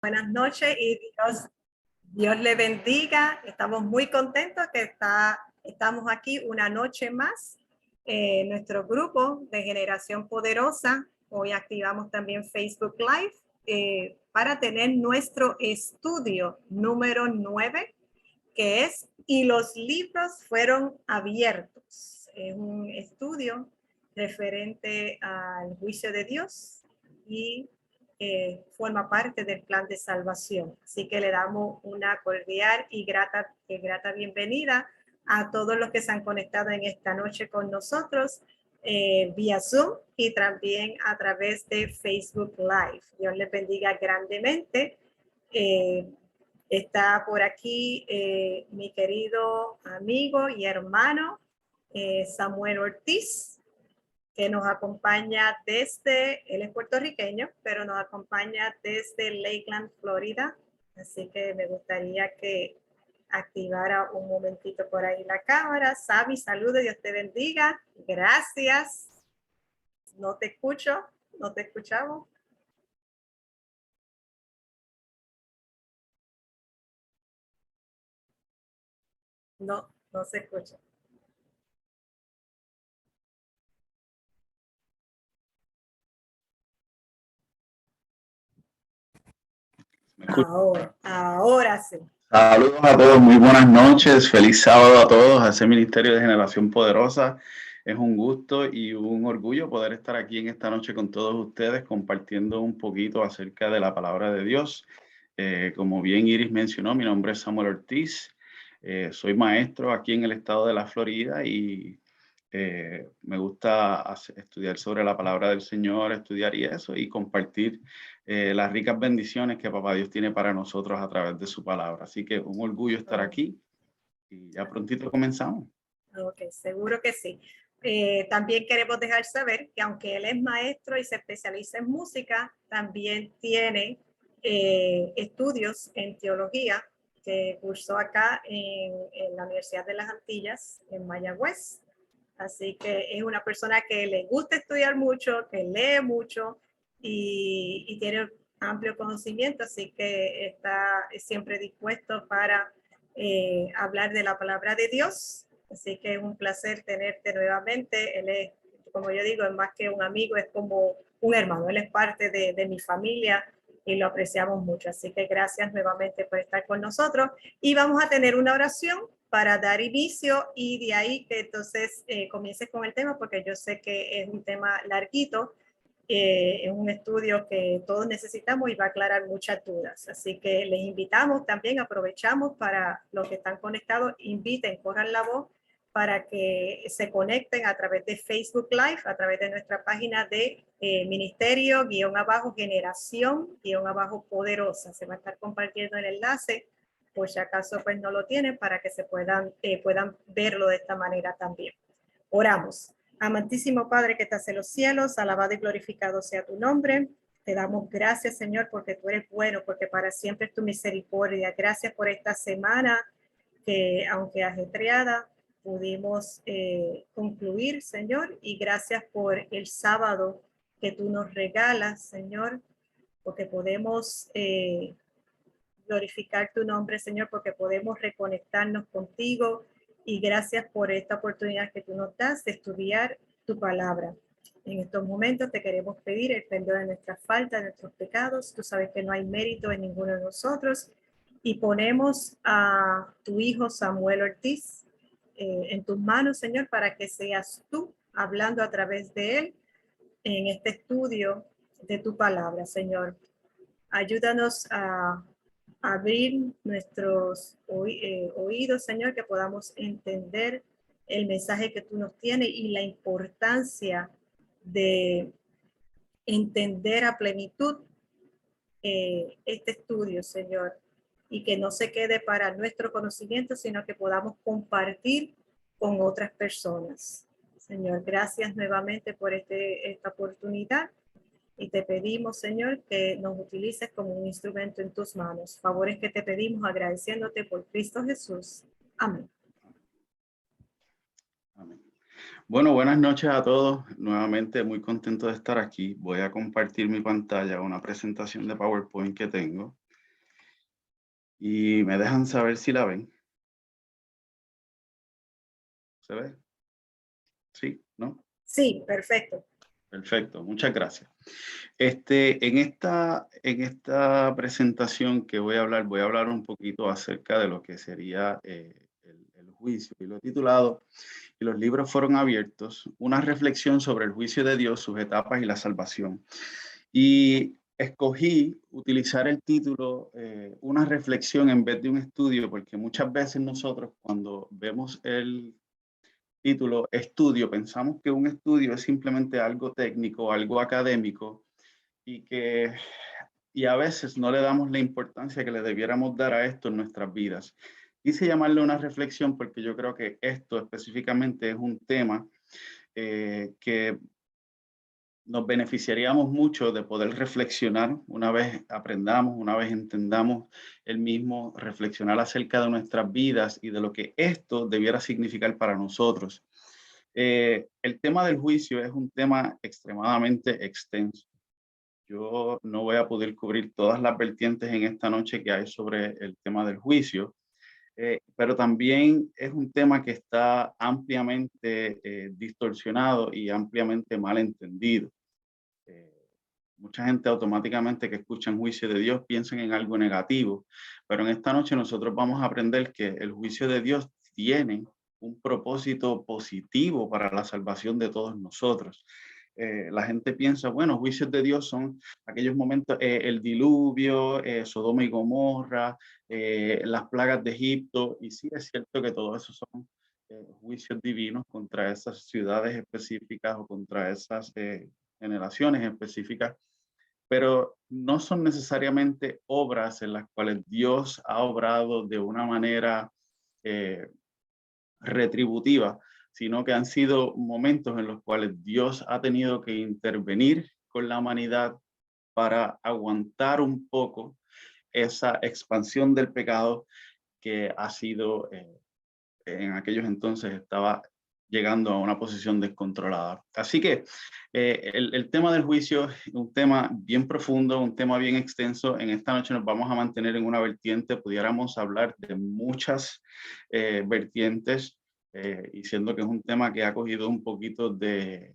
Buenas noches y Dios le bendiga. Estamos muy contentos que estamos aquí una noche más. Nuestro grupo de Generación Poderosa. Hoy activamos también Facebook Live para tener nuestro estudio número 9, que es "Y los libros fueron abiertos". Es un estudio referente al juicio de Dios y forma parte del plan de salvación. Así que le damos una cordial y grata bienvenida a todos los que se han conectado en esta noche con nosotros vía Zoom y también a través de Facebook Live. Dios les bendiga grandemente. Está por aquí mi querido amigo y hermano Samuel Ortiz, que nos acompaña él es puertorriqueño, pero nos acompaña desde Lakeland, Florida. Así que me gustaría que activara un momentito por ahí la cámara. Sabi, saludos, Dios te bendiga. Gracias. No te escucho, no te escuchamos. No, no se escucha. Ahora sí. Saludos a todos, muy buenas noches, feliz sábado a todos, a ese Ministerio de Generación Poderosa. Es un gusto y un orgullo poder estar aquí en esta noche con todos ustedes compartiendo un poquito acerca de la palabra de Dios. Como bien Iris mencionó, mi nombre es Samuel Ortiz, soy maestro aquí en el estado de la Florida y me gusta estudiar sobre la palabra del Señor, estudiar y eso, y compartir las ricas bendiciones que Papá Dios tiene para nosotros a través de su palabra. Así que un orgullo estar aquí y ya prontito comenzamos. Ok, seguro que sí. También queremos dejar saber que aunque él es maestro y se especializa en música, también tiene estudios en teología que cursó acá en la Universidad de las Antillas, en Mayagüez. Así que es una persona que le gusta estudiar mucho, que lee mucho y tiene amplio conocimiento, así que está siempre dispuesto para hablar de la palabra de Dios. Así que es un placer tenerte nuevamente. Él es, como yo digo, es más que un amigo, es como un hermano. Él es parte de mi familia y lo apreciamos mucho. Así que gracias nuevamente por estar con nosotros. Y vamos a tener una oración para dar inicio y de ahí que entonces comiences con el tema, porque yo sé que es un tema larguito. Es un estudio que todos necesitamos y va a aclarar muchas dudas. Así que les invitamos también, aprovechamos para los que están conectados, inviten, corran la voz para que se conecten a través de Facebook Live, a través de nuestra página de ministerio-generación-poderosa. Se va a estar compartiendo el enlace, por si acaso pues no lo tienen, para que se puedan verlo de esta manera también. Oramos. Amantísimo Padre que estás en los cielos, alabado y glorificado sea tu nombre. Te damos gracias, Señor, porque tú eres bueno, porque para siempre es tu misericordia. Gracias por esta semana que, aunque ajetreada, pudimos concluir, Señor, y gracias por el sábado que tú nos regalas, Señor, porque podemos glorificar tu nombre, Señor, porque podemos reconectarnos contigo y gracias por esta oportunidad que tú nos das de estudiar tu palabra. En estos momentos te queremos pedir el perdón de nuestras faltas, de nuestros pecados. Tú sabes que no hay mérito en ninguno de nosotros y ponemos a tu hijo Samuel Ortiz en tus manos, Señor, para que seas tú hablando a través de él en este estudio de tu palabra, Señor. Ayúdanos a abrir nuestros oídos, Señor, que podamos entender el mensaje que tú nos tienes y la importancia de entender a plenitud este estudio, Señor, y que no se quede para nuestro conocimiento, sino que podamos compartir con otras personas. Señor, gracias nuevamente por esta oportunidad. Y te pedimos, Señor, que nos utilices como un instrumento en tus manos. Favores que te pedimos agradeciéndote por Cristo Jesús. Amén. Amén. Bueno, buenas noches a todos. Nuevamente muy contento de estar aquí. Voy a compartir mi pantalla, una presentación de PowerPoint que tengo. Y me dejan saber si la ven. ¿Se ve? Sí, ¿no? Sí, perfecto. Perfecto, muchas gracias. En esta presentación que voy a hablar un poquito acerca de lo que sería el juicio. Y lo he titulado "Y los libros fueron abiertos, una reflexión sobre el juicio de Dios, sus etapas y la salvación". Y escogí utilizar el título una reflexión en vez de un estudio, porque muchas veces nosotros cuando vemos el título estudio, pensamos que un estudio es simplemente algo técnico, algo académico, y a veces no le damos la importancia que le debiéramos dar a esto en nuestras vidas. Quise llamarle una reflexión porque yo creo que esto específicamente es un tema que nos beneficiaríamos mucho de poder reflexionar una vez aprendamos, una vez entendamos el mismo, reflexionar acerca de nuestras vidas y de lo que esto debiera significar para nosotros. El tema del juicio es un tema extremadamente extenso. Yo no voy a poder cubrir todas las vertientes en esta noche que hay sobre el tema del juicio, pero también es un tema que está ampliamente distorsionado y ampliamente mal entendido. Eh, Mucha gente automáticamente que escucha en juicio de Dios piensan en algo negativo, pero en esta noche nosotros vamos a aprender que el juicio de Dios tiene un propósito positivo para la salvación de todos nosotros. La gente piensa, bueno, juicios de Dios son aquellos momentos, el diluvio, Sodoma y Gomorra, las plagas de Egipto, y sí es cierto que todo eso son juicios divinos contra esas ciudades específicas o contra esas generaciones específicas, pero no son necesariamente obras en las cuales Dios ha obrado de una manera eh, retributiva, sino que han sido momentos en los cuales Dios ha tenido que intervenir con la humanidad para aguantar un poco esa expansión del pecado que ha sido en aquellos entonces estaba llegando a una posición descontrolada. Así que el tema del juicio es un tema bien profundo, un tema bien extenso. En esta noche nos vamos a mantener en una vertiente, pudiéramos hablar de muchas vertientes, y siendo que es un tema que ha cogido un poquito de,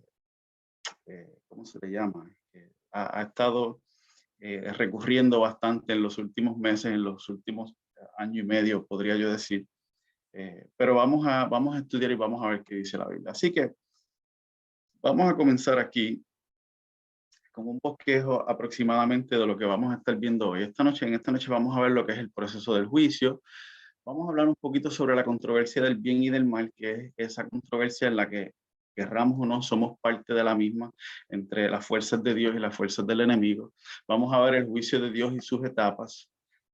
¿cómo se le llama? Ha estado recurriendo bastante en los últimos meses, en los últimos año y medio, podría yo decir. Pero vamos a estudiar y vamos a ver qué dice la Biblia. Así que vamos a comenzar aquí con un bosquejo aproximadamente de lo que vamos a estar viendo hoy. En esta noche vamos a ver lo que es el proceso del juicio. Vamos a hablar un poquito sobre la controversia del bien y del mal, que es esa controversia en la que, querramos o no, somos parte de la misma entre las fuerzas de Dios y las fuerzas del enemigo. Vamos a ver el juicio de Dios y sus etapas,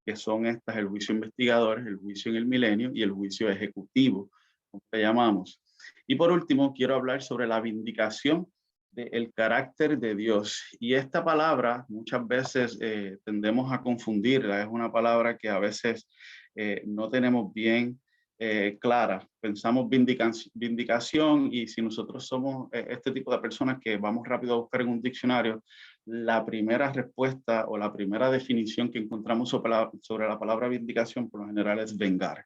que son estas: el juicio investigador, el juicio en el milenio y el juicio ejecutivo, como le llamamos. Y por último, quiero hablar sobre la vindicación del carácter de Dios. Y esta palabra muchas veces tendemos a confundirla. Es una palabra que a veces no tenemos bien clara. Pensamos vindicación, y si nosotros somos este tipo de personas que vamos rápido a buscar en un diccionario, la primera respuesta o la primera definición que encontramos sobre la palabra vindicación por lo general es vengar.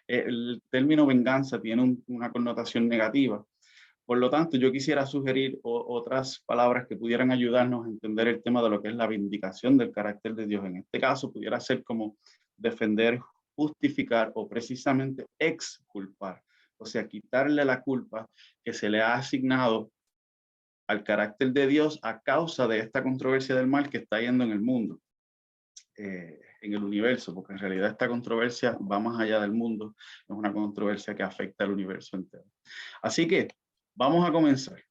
El término venganza tiene una connotación negativa. Por lo tanto, yo quisiera sugerir otras palabras que pudieran ayudarnos a entender el tema de lo que es la vindicación del carácter de Dios. En este caso, pudiera ser como defender, justificar o precisamente exculpar. O sea, quitarle la culpa que se le ha asignado al carácter de Dios a causa de esta controversia del mal que está yendo en el mundo, en el universo, porque en realidad esta controversia va más allá del mundo, es una controversia que afecta al universo entero. Así que vamos a comenzar.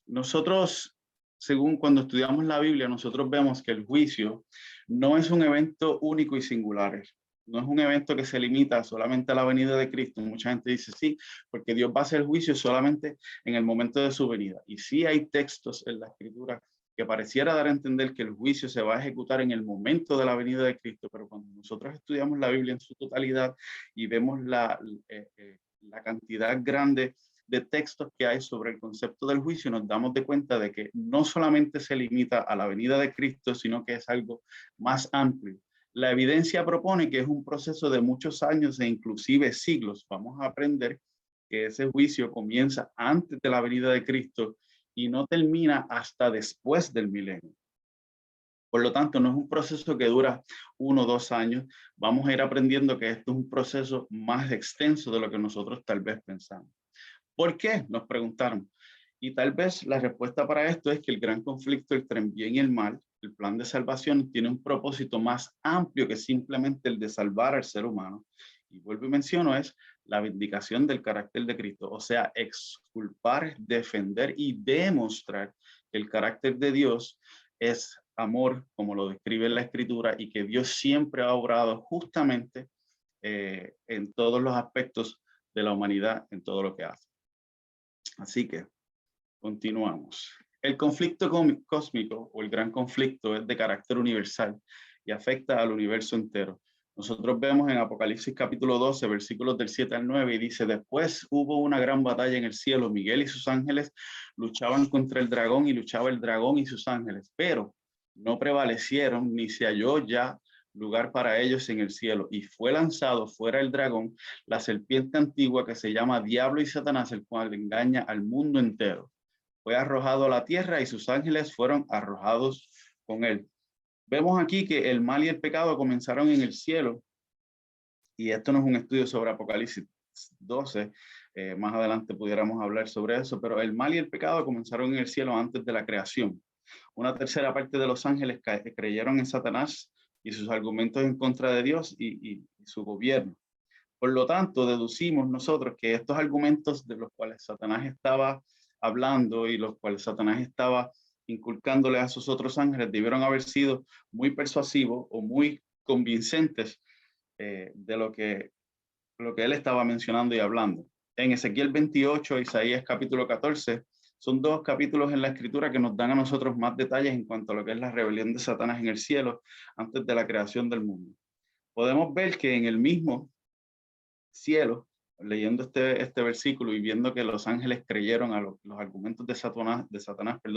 Nosotros, según cuando estudiamos la Biblia, nosotros vemos que el juicio no es un evento único y singular. No es un evento que se limita solamente a la venida de Cristo. Mucha gente dice sí, porque Dios va a hacer juicio solamente en el momento de su venida. Y sí hay textos en la Escritura que pareciera dar a entender que el juicio se va a ejecutar en el momento de la venida de Cristo, pero cuando nosotros estudiamos la Biblia en su totalidad y vemos la cantidad grande de textos que hay sobre el concepto del juicio, nos damos de cuenta de que no solamente se limita a la venida de Cristo, sino que es algo más amplio. La evidencia propone que es un proceso de muchos años e inclusive siglos. Vamos a aprender que ese juicio comienza antes de la venida de Cristo y no termina hasta después del milenio. Por lo tanto, no es un proceso que dura 1 o 2 años. Vamos a ir aprendiendo que esto es un proceso más extenso de lo que nosotros tal vez pensamos. ¿Por qué? Nos preguntaron. Y tal vez la respuesta para esto es que el gran conflicto entre el bien y el mal, el plan de salvación, tiene un propósito más amplio que simplemente el de salvar al ser humano. Y vuelvo y menciono, es la vindicación del carácter de Cristo, o sea, exculpar, defender y demostrar que el carácter de Dios es amor, como lo describe la Escritura, y que Dios siempre ha obrado justamente en todos los aspectos de la humanidad, en todo lo que hace. Así que continuamos. El conflicto cósmico o el gran conflicto es de carácter universal y afecta al universo entero. Nosotros vemos en Apocalipsis capítulo 12, versículos del 7 al 9, y dice, después hubo una gran batalla en el cielo. Miguel y sus ángeles luchaban contra el dragón y luchaba el dragón y sus ángeles, pero no prevalecieron ni se halló ya lugar para ellos en el cielo. Y fue lanzado fuera el dragón, la serpiente antigua que se llama Diablo y Satanás, el cual engaña al mundo entero. Fue arrojado a la tierra y sus ángeles fueron arrojados con él. Vemos aquí que el mal y el pecado comenzaron en el cielo, y esto no es un estudio sobre Apocalipsis 12, más adelante pudiéramos hablar sobre eso, pero el mal y el pecado comenzaron en el cielo antes de la creación. Una tercera parte de los ángeles creyeron en Satanás y sus argumentos en contra de Dios y su gobierno. Por lo tanto, deducimos nosotros que estos argumentos de los cuales Satanás estaba hablando y los cuales Satanás estaba inculcándole a sus otros ángeles debieron haber sido muy persuasivos o muy convincentes de lo que él estaba mencionando y hablando. En Ezequiel 28, Isaías capítulo 14, son 2 capítulos en la escritura que nos dan a nosotros más detalles en cuanto a lo que es la rebelión de Satanás en el cielo antes de la creación del mundo. Podemos ver que en el mismo cielo, leyendo este versículo y viendo que los ángeles creyeron a los argumentos de Satanás,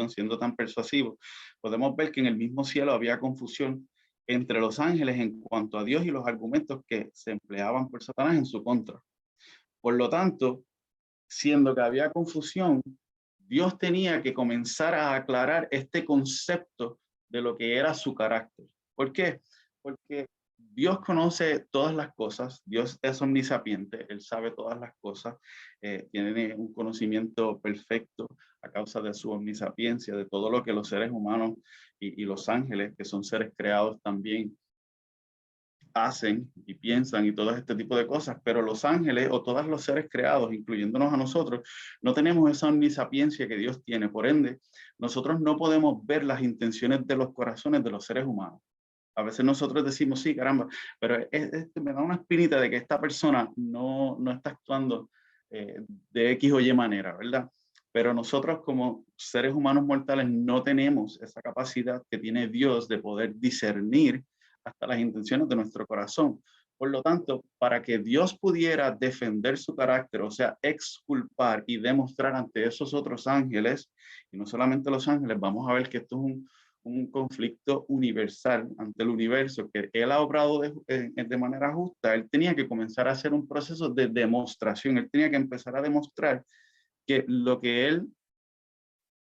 siendo tan persuasivos, podemos ver que en el mismo cielo había confusión entre los ángeles en cuanto a Dios y los argumentos que se empleaban por Satanás en su contra. Por lo tanto, siendo que había confusión, Dios tenía que comenzar a aclarar este concepto de lo que era su carácter. ¿Por qué? Porque Dios conoce todas las cosas, Dios es omnisapiente, Él sabe todas las cosas, tiene un conocimiento perfecto a causa de su omnisapiencia, de todo lo que los seres humanos y los ángeles, que son seres creados también, hacen y piensan y todo este tipo de cosas, pero los ángeles o todos los seres creados, incluyéndonos a nosotros, no tenemos esa omnisapiencia que Dios tiene. Por ende, nosotros no podemos ver las intenciones de los corazones de los seres humanos. A veces nosotros decimos, sí, caramba, pero me da una espinita de que esta persona no está actuando de X o Y manera, ¿verdad? Pero nosotros como seres humanos mortales no tenemos esa capacidad que tiene Dios de poder discernir hasta las intenciones de nuestro corazón. Por lo tanto, para que Dios pudiera defender su carácter, o sea, exculpar y demostrar ante esos otros ángeles, y no solamente los ángeles, vamos a ver que esto es un conflicto universal ante el universo, que él ha obrado de manera justa. Él tenía que comenzar a hacer un proceso de demostración, él tenía que empezar a demostrar que lo que él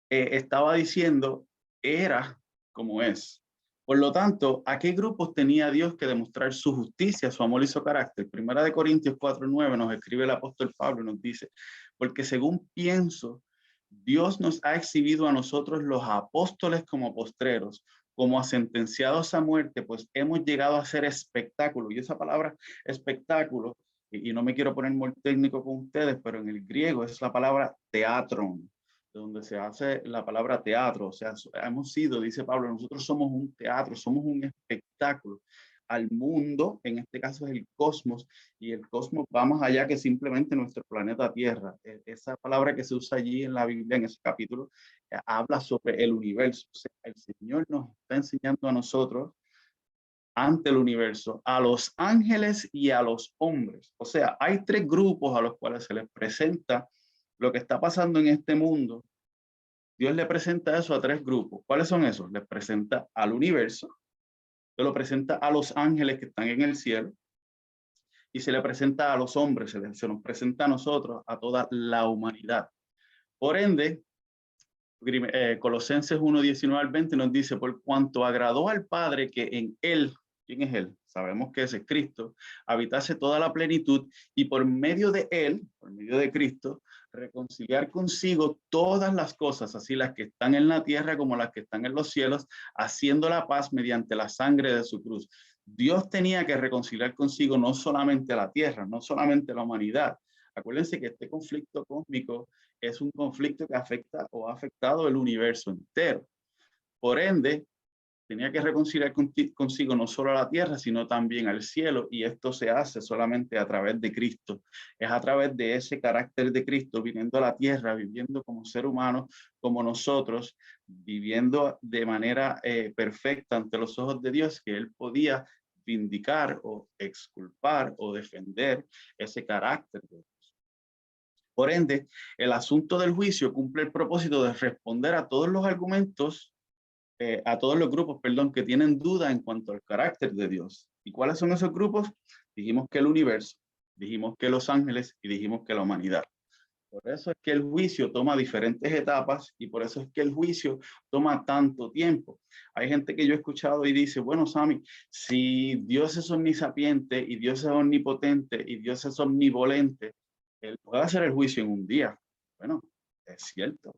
estaba diciendo era como es. Por lo tanto, ¿a qué grupos tenía Dios que demostrar su justicia, su amor y su carácter? Primera de Corintios 4:9 nos escribe el apóstol Pablo y nos dice, porque según pienso, Dios nos ha exhibido a nosotros los apóstoles como postreros, como a sentenciados a muerte, pues hemos llegado a ser espectáculo. Y esa palabra espectáculo, y no me quiero poner muy técnico con ustedes, pero en el griego es la palabra teatron, donde se hace la palabra teatro. O sea, hemos sido, dice Pablo, nosotros somos un teatro, somos un espectáculo al mundo, en este caso es el cosmos, y el cosmos va más allá que simplemente nuestro planeta Tierra. Esa palabra que se usa allí en la Biblia, en ese capítulo, habla sobre el universo. O sea, el Señor nos está enseñando a nosotros ante el universo, a los ángeles y a los hombres. O sea, hay 3 grupos a los cuales se les presenta lo que está pasando en este mundo. Dios le presenta eso a 3 grupos. ¿Cuáles son esos? Les presenta al universo, Se lo presenta a los ángeles que están en el cielo y se le presenta a los hombres, se nos presenta a nosotros, a toda la humanidad. Por ende, Colosenses 1, 19 al 20 nos dice, por cuanto agradó al Padre que en él, ¿quién es él? Sabemos que ese es Cristo, habitase toda la plenitud y por medio de él, por medio de Cristo, reconciliar consigo todas las cosas, así las que están en la tierra como las que están en los cielos, haciendo la paz mediante la sangre de su cruz. Dios tenía que reconciliar consigo no solamente la tierra, no solamente la humanidad. Acuérdense que este conflicto cósmico es un conflicto que afecta o ha afectado el universo entero. Por ende, tenía que reconciliar consigo no solo a la tierra, sino también al cielo, y esto se hace solamente a través de Cristo. Es a través de ese carácter de Cristo, viniendo a la tierra, viviendo como ser humano, como nosotros, viviendo de manera perfecta ante los ojos de Dios, que Él podía vindicar o exculpar o defender ese carácter de Dios. Por ende, el asunto del juicio cumple el propósito de responder a todos los argumentos, a todos los grupos, perdón, que tienen duda en cuanto al carácter de Dios. ¿Y cuáles son esos grupos? Dijimos que el universo, dijimos que los ángeles y dijimos que la humanidad. Por eso es que el juicio toma diferentes etapas y por eso es que el juicio toma tanto tiempo. Hay gente que yo he escuchado y dice, bueno, Sammy, si Dios es omnisapiente y Dios es omnipotente y Dios es omnivolente, Él puede hacer el juicio en un día. Bueno, es cierto.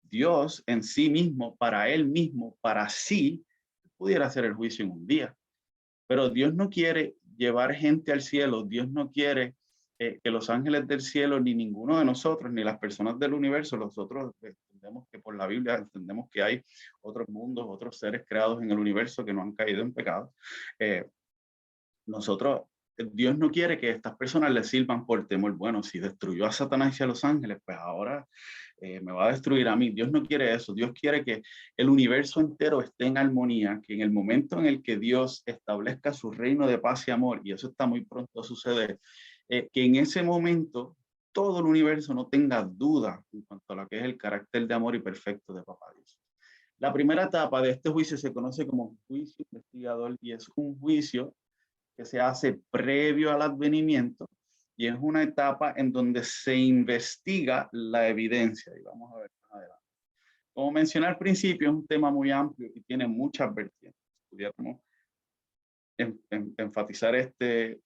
Dios en sí mismo, para sí, pudiera hacer el juicio en un día. Pero Dios no quiere llevar gente al cielo. Dios no quiere que los ángeles del cielo, ni ninguno de nosotros, ni las personas del universo, nosotros entendemos que por la Biblia entendemos que hay otros mundos, otros seres creados en el universo que no han caído en pecado. Dios no quiere que estas personas le sirvan por temor. Bueno, si destruyó a Satanás y a los ángeles, pues ahora me va a destruir a mí. Dios no quiere eso. Dios quiere que el universo entero esté en armonía, que en el momento en el que Dios establezca su reino de paz y amor, y eso está muy pronto a suceder, que en ese momento todo el universo no tenga duda en cuanto a lo que es el carácter de amor y perfecto de Papá Dios. La primera etapa de este juicio se conoce como juicio investigador y es un juicio que se hace previo al advenimiento y es una etapa en donde se investiga la evidencia. Y vamos a ver más adelante. Como mencioné al principio, es un tema muy amplio y tiene muchas vertientes. Pudiéramos enfatizar este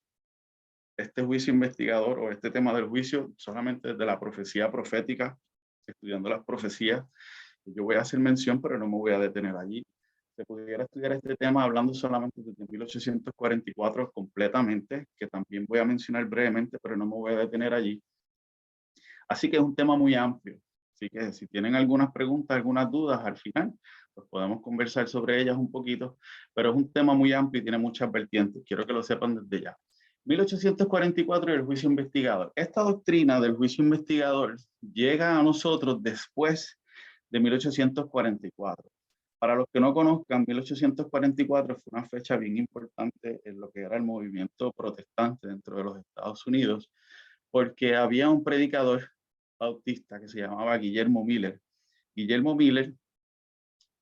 juicio investigador o este tema del juicio solamente desde la profecía profética, estudiando las profecías. Yo voy a hacer mención, pero no me voy a detener allí. Se pudiera estudiar este tema hablando solamente desde 1844 completamente, que también voy a mencionar brevemente, pero no me voy a detener allí. Así que es un tema muy amplio. Así que si tienen algunas preguntas, algunas dudas al final, pues podemos conversar sobre ellas un poquito, pero es un tema muy amplio y tiene muchas vertientes. Quiero que lo sepan desde ya. 1844 y el juicio investigador. Esta doctrina del juicio investigador llega a nosotros después de 1844. Para los que no conozcan, 1844 fue una fecha bien importante en lo que era el movimiento protestante dentro de los Estados Unidos, porque había un predicador bautista que se llamaba Guillermo Miller. Guillermo Miller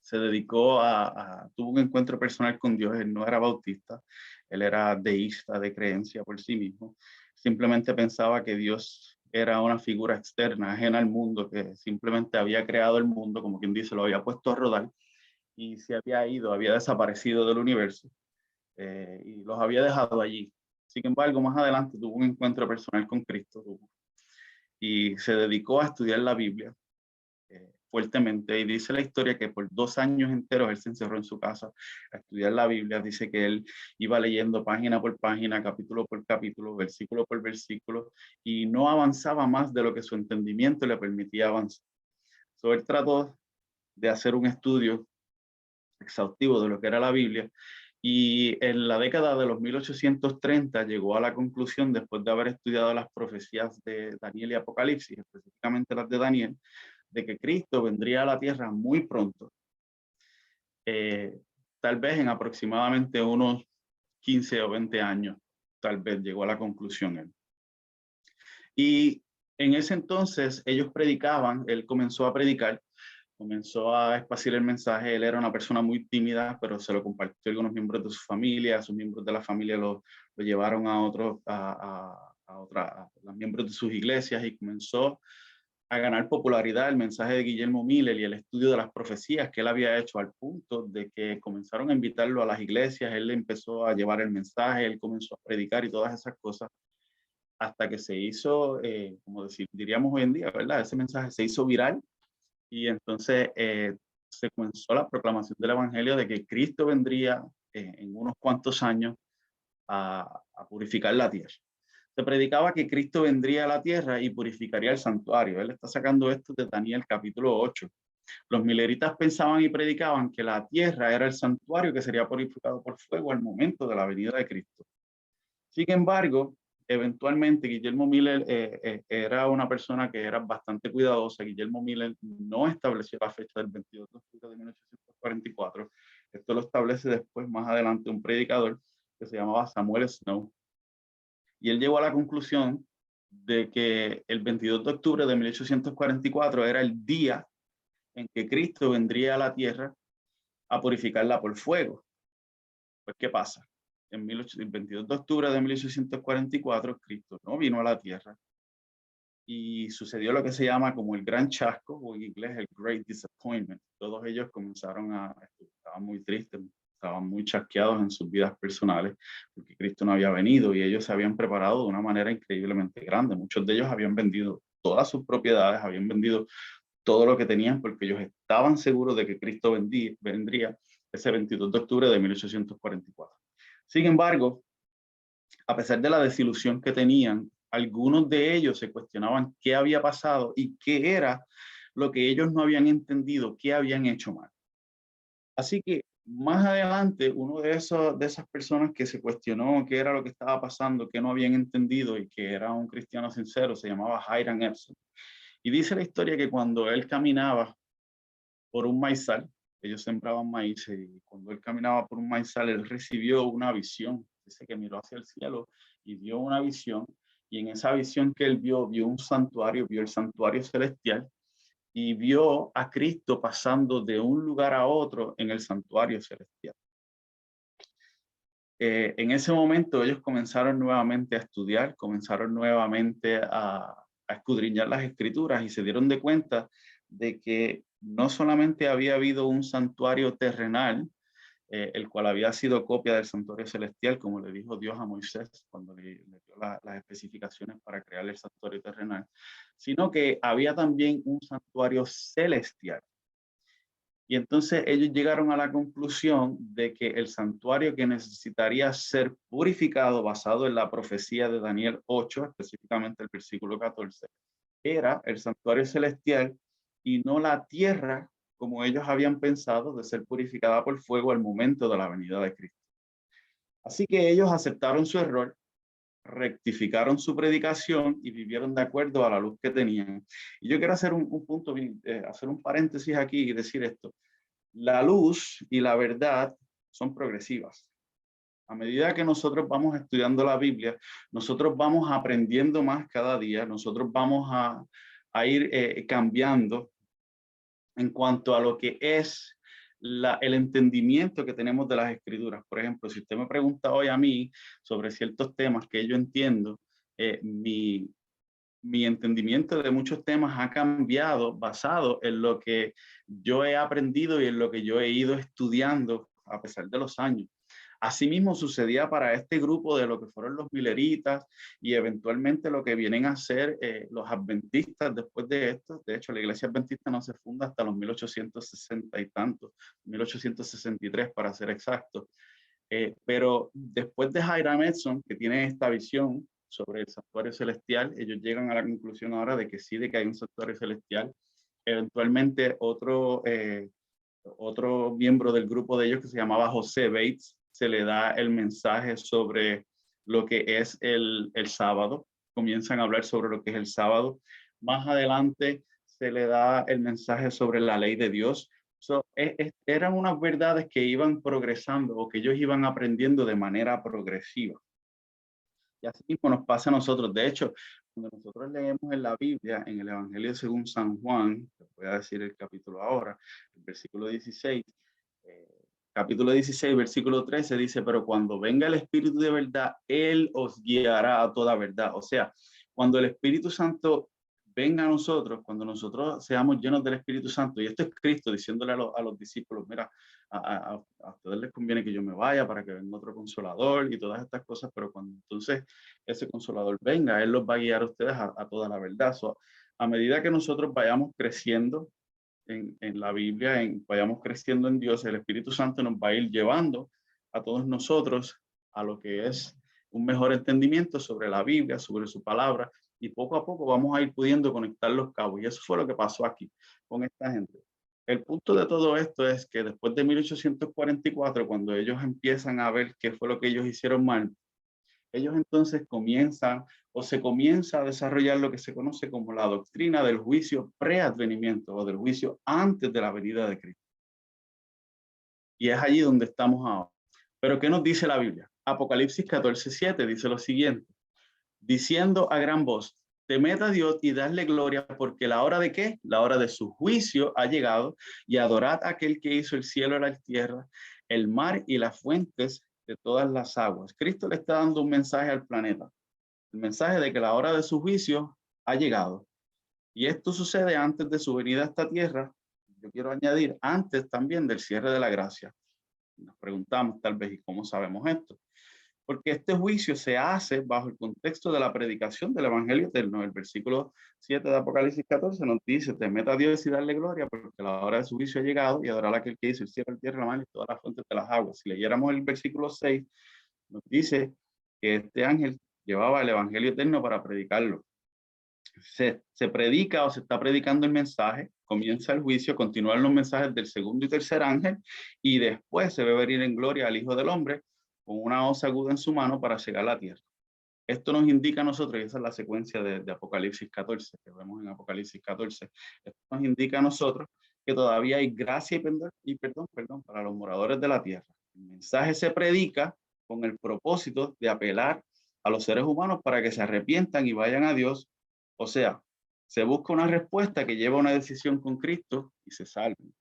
se dedicó tuvo un encuentro personal con Dios. Él no era bautista, él era deísta de creencia por sí mismo. Simplemente pensaba que Dios era una figura externa, ajena al mundo, que simplemente había creado el mundo, como quien dice, lo había puesto a rodar y se había ido, había desaparecido del universo y los había dejado allí. Sin embargo, más adelante tuvo un encuentro personal con Cristo y se dedicó a estudiar la Biblia fuertemente, y dice la historia que por 2 años enteros él se encerró en su casa a estudiar la Biblia. Dice que él iba leyendo página por página, capítulo por capítulo, versículo por versículo, y no avanzaba más de lo que su entendimiento le permitía avanzar. So, él trató de hacer un estudio exhaustivo de lo que era la Biblia, y en la década de los 1830 llegó a la conclusión, después de haber estudiado las profecías de Daniel y Apocalipsis, específicamente las de Daniel, de que Cristo vendría a la tierra muy pronto, tal vez en aproximadamente unos 15 o 20 años, tal vez llegó a la conclusión él. Y en ese entonces ellos predicaban, él comenzó a predicar comenzó a esparcir el mensaje. Él era una persona muy tímida, pero se lo compartió a algunos miembros de su familia. Sus miembros de la familia lo llevaron a otros, a los miembros de sus iglesias, y comenzó a ganar popularidad el mensaje de Guillermo Miller y el estudio de las profecías que él había hecho, al punto de que comenzaron a invitarlo a las iglesias. Él empezó a llevar el mensaje, él comenzó a predicar y todas esas cosas, hasta que se hizo, como diríamos hoy en día, ¿verdad? Ese mensaje se hizo viral, y entonces se comenzó la proclamación del evangelio de que Cristo vendría en unos cuantos años a purificar la tierra. Se predicaba que Cristo vendría a la tierra y purificaría el santuario. Él está sacando esto de Daniel capítulo 8. Los mileritas pensaban y predicaban que la tierra era el santuario que sería purificado por fuego al momento de la venida de Cristo. Sin embargo, eventualmente Guillermo Miller era una persona que era bastante cuidadosa. Guillermo Miller no estableció la fecha del 22 de octubre de 1844. Esto lo establece después, más adelante, un predicador que se llamaba Samuel Snow. Y él llegó a la conclusión de que el 22 de octubre de 1844 era el día en que Cristo vendría a la tierra a purificarla por fuego. Pues, ¿qué pasa? El 22 de octubre de 1844, Cristo no vino a la tierra, y sucedió lo que se llama como el gran chasco, o en inglés el Great Disappointment. Todos ellos estaban muy tristes, estaban muy chasqueados en sus vidas personales, porque Cristo no había venido, y ellos se habían preparado de una manera increíblemente grande. Muchos de ellos habían vendido todas sus propiedades, habían vendido todo lo que tenían, porque ellos estaban seguros de que Cristo vendría ese 22 de octubre de 1844. Sin embargo, a pesar de la desilusión que tenían, algunos de ellos se cuestionaban qué había pasado y qué era lo que ellos no habían entendido, qué habían hecho mal. Así que más adelante, uno de esas personas que se cuestionó qué era lo que estaba pasando, qué no habían entendido, y que era un cristiano sincero, se llamaba Hiram Epson. Y dice la historia que cuando él caminaba por un maizal, ellos sembraban maíz, y cuando él caminaba por un maizal, él recibió una visión. Dice que miró hacia el cielo y vio una visión, y en esa visión que él vio un santuario, vio el santuario celestial, y vio a Cristo pasando de un lugar a otro en el santuario celestial. En ese momento ellos comenzaron nuevamente a estudiar, comenzaron nuevamente a escudriñar las escrituras, y se dieron de cuenta de que no solamente había habido un santuario terrenal, el cual había sido copia del santuario celestial, como le dijo Dios a Moisés cuando le dio las especificaciones para crear el santuario terrenal, sino que había también un santuario celestial. Y entonces ellos llegaron a la conclusión de que el santuario que necesitaría ser purificado, basado en la profecía de Daniel 8, específicamente el versículo 14, era el santuario celestial, y no la tierra, como ellos habían pensado, de ser purificada por fuego al momento de la venida de Cristo. Así que ellos aceptaron su error, rectificaron su predicación y vivieron de acuerdo a la luz que tenían. Y yo quiero hacer un punto, hacer un paréntesis aquí y decir esto. La luz y la verdad son progresivas. A medida que nosotros vamos estudiando la Biblia, nosotros vamos aprendiendo más cada día, nosotros vamos a ir cambiando en cuanto a lo que es el entendimiento que tenemos de las escrituras. Por ejemplo, si usted me pregunta hoy a mí sobre ciertos temas que yo entiendo, mi entendimiento de muchos temas ha cambiado basado en lo que yo he aprendido y en lo que yo he ido estudiando a pesar de los años. Asimismo sucedía para este grupo de lo que fueron los mileritas, y eventualmente lo que vienen a ser los adventistas después de esto. De hecho, la iglesia adventista no se funda hasta los 1860 y tantos, 1863 para ser exacto. Pero después de Hiram Edson, que tiene esta visión sobre el santuario celestial, ellos llegan a la conclusión ahora de que sí, de que hay un santuario celestial. Eventualmente otro miembro del grupo de ellos, que se llamaba José Bates, se le da el mensaje sobre lo que es el sábado. Comienzan a hablar sobre lo que es el sábado. Más adelante se le da el mensaje sobre la ley de Dios. Eran unas verdades que iban progresando, o que ellos iban aprendiendo de manera progresiva. Y así mismo nos pasa a nosotros. De hecho, cuando nosotros leemos en la Biblia, en el Evangelio según San Juan, te voy a decir el capítulo ahora, el versículo 16, capítulo 16, versículo 13, dice, pero cuando venga el Espíritu de verdad, Él os guiará a toda verdad. O sea, cuando el Espíritu Santo venga a nosotros, cuando nosotros seamos llenos del Espíritu Santo, y esto es Cristo diciéndole a los discípulos, mira, a ustedes les conviene que yo me vaya para que venga otro consolador y todas estas cosas, pero cuando entonces ese consolador venga, Él los va a guiar a ustedes a toda la verdad. A medida que nosotros vayamos creciendo en la Biblia, vayamos creciendo en Dios, el Espíritu Santo nos va a ir llevando a todos nosotros a lo que es un mejor entendimiento sobre la Biblia, sobre su palabra, y poco a poco vamos a ir pudiendo conectar los cabos. Y eso fue lo que pasó aquí con esta gente. El punto de todo esto es que después de 1844, cuando ellos empiezan a ver qué fue lo que ellos hicieron mal, ellos entonces comienzan o se comienza a desarrollar lo que se conoce como la doctrina del juicio preadvenimiento o del juicio antes de la venida de Cristo. Y es allí donde estamos ahora. Pero ¿qué nos dice la Biblia? Apocalipsis 14:7 dice lo siguiente, diciendo a gran voz, temed a Dios y dadle gloria, porque la hora de ¿qué? La hora de su juicio ha llegado, y adorad a aquel que hizo el cielo y la tierra, el mar y las fuentes de todas las aguas. Cristo le está dando un mensaje al planeta, el mensaje de que la hora de su juicio ha llegado. Y esto sucede antes de su venida a esta tierra. Yo quiero añadir, antes también del cierre de la gracia. Nos preguntamos tal vez, ¿y cómo sabemos esto? Porque este juicio se hace bajo el contexto de la predicación del Evangelio eterno. El versículo 7 de Apocalipsis 14 nos dice, temed a Dios y darle gloria, porque la hora de su juicio ha llegado, y adorar a aquel que hizo el cielo, la tierra, la mar y todas las fuentes de las aguas. Si leyéramos el versículo 6, nos dice que este ángel llevaba el Evangelio eterno para predicarlo. Se predica o se está predicando el mensaje, comienza el juicio, continúan los mensajes del segundo y tercer ángel, y después se ve venir en gloria al Hijo del Hombre con una hoz aguda en su mano para cegar la tierra. Esto nos indica a nosotros, y esa es la secuencia de Apocalipsis 14, que vemos en Apocalipsis 14, esto nos indica a nosotros que todavía hay gracia y perdón para los moradores de la tierra. El mensaje se predica con el propósito de apelar a los seres humanos para que se arrepientan y vayan a Dios. O sea, se busca una respuesta que lleva a una decisión con Cristo y se salven.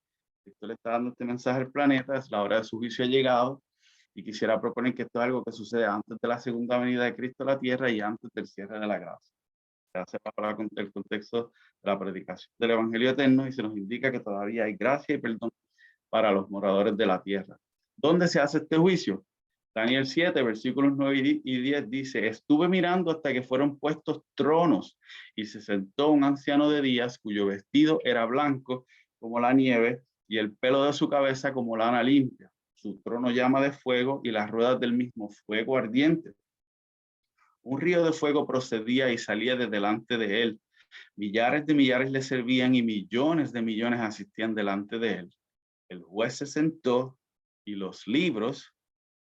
Cristo le está dando este mensaje al planeta, es la hora de su juicio ha llegado, y quisiera proponer que esto es algo que sucede antes de la segunda venida de Cristo a la tierra y antes del cierre de la gracia. Se hace para el contexto de la predicación del Evangelio eterno y se nos indica que todavía hay gracia y perdón para los moradores de la tierra. ¿Dónde se hace este juicio? Daniel 7, versículos 9 y 10 dice, estuve mirando hasta que fueron puestos tronos y se sentó un anciano de días cuyo vestido era blanco como la nieve y el pelo de su cabeza como lana limpia. Su trono llama de fuego y las ruedas del mismo fuego ardiente. Un río de fuego procedía y salía de delante de él. Millares de millares le servían y millones de millones asistían delante de él. El juez se sentó y los libros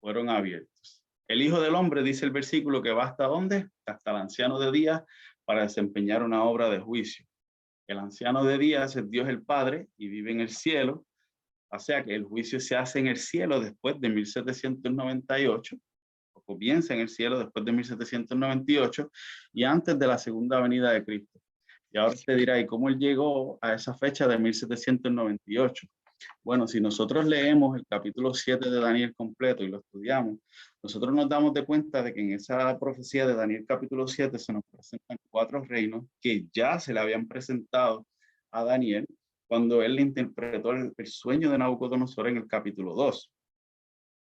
fueron abiertos. El Hijo del Hombre, dice el versículo, que va hasta dónde? Hasta el anciano de días para desempeñar una obra de juicio. El anciano de días es Dios el Padre y vive en el cielo. O sea que el juicio se hace en el cielo después de 1798, o comienza en el cielo después de 1798 y antes de la segunda venida de Cristo. Y ahora te dirá, ¿y cómo él llegó a esa fecha de 1798? Bueno, si nosotros leemos el capítulo 7 de Daniel completo y lo estudiamos, nosotros nos damos de cuenta de que en esa profecía de Daniel capítulo 7 se nos presentan 4 reinos que ya se le habían presentado a Daniel cuando él interpretó el sueño de Nabucodonosor en el capítulo 2.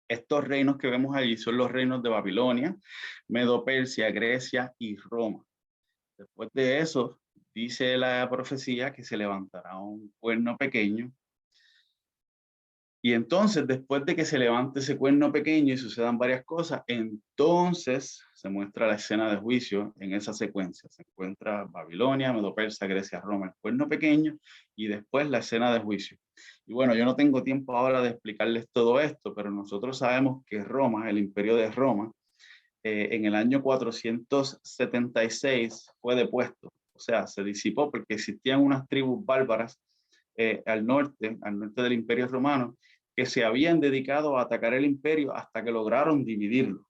Estos reinos que vemos allí son los reinos de Babilonia, Medo-Persia, Grecia y Roma. Después de eso, dice la profecía que se levantará un cuerno pequeño. Y entonces, después de que se levante ese cuerno pequeño y sucedan varias cosas, entonces se muestra la escena de juicio en esa secuencia. Se encuentra Babilonia, Medo-Persia, Grecia, Roma, el cuerno pequeño y después la escena de juicio. Y bueno, yo no tengo tiempo ahora de explicarles todo esto, pero nosotros sabemos que Roma, el imperio de Roma, en el año 476 fue depuesto. O sea, se disipó porque existían unas tribus bárbaras al norte del imperio romano, que se habían dedicado a atacar el imperio hasta que lograron dividirlo.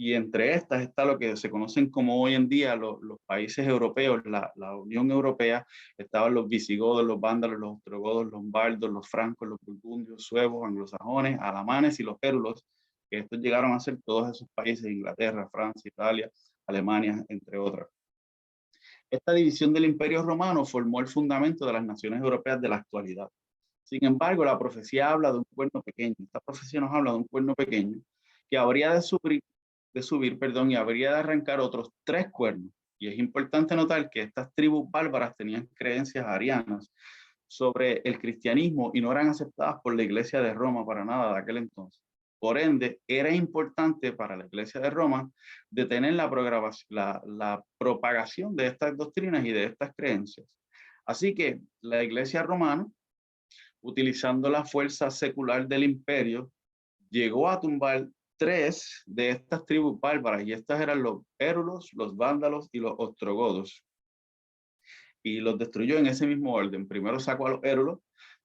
Y entre estas está lo que se conocen como hoy en día los países europeos, la Unión Europea. Estaban los visigodos, los vándalos, los ostrogodos, los lombardos, los francos, los burgundios, suevos, anglosajones, alamanes y los pérulos, que estos llegaron a ser todos esos países: Inglaterra, Francia, Italia, Alemania, entre otros. Esta división del Imperio Romano formó el fundamento de las naciones europeas de la actualidad. Sin embargo, la profecía habla de un cuerno pequeño. Esta profecía nos habla de un cuerno pequeño que habría de subir, y habría de arrancar otros 3 cuernos. Y es importante notar que estas tribus bárbaras tenían creencias arianas sobre el cristianismo y no eran aceptadas por la Iglesia de Roma para nada de aquel entonces. Por ende, era importante para la Iglesia de Roma detener la propagación de estas doctrinas y de estas creencias. Así que la Iglesia romana, utilizando la fuerza secular del imperio, llegó a tumbar 3 de estas tribus bárbaras, y estas eran los pérulos, los vándalos y los ostrogodos. Y los destruyó en ese mismo orden. Primero sacó a los pérulos,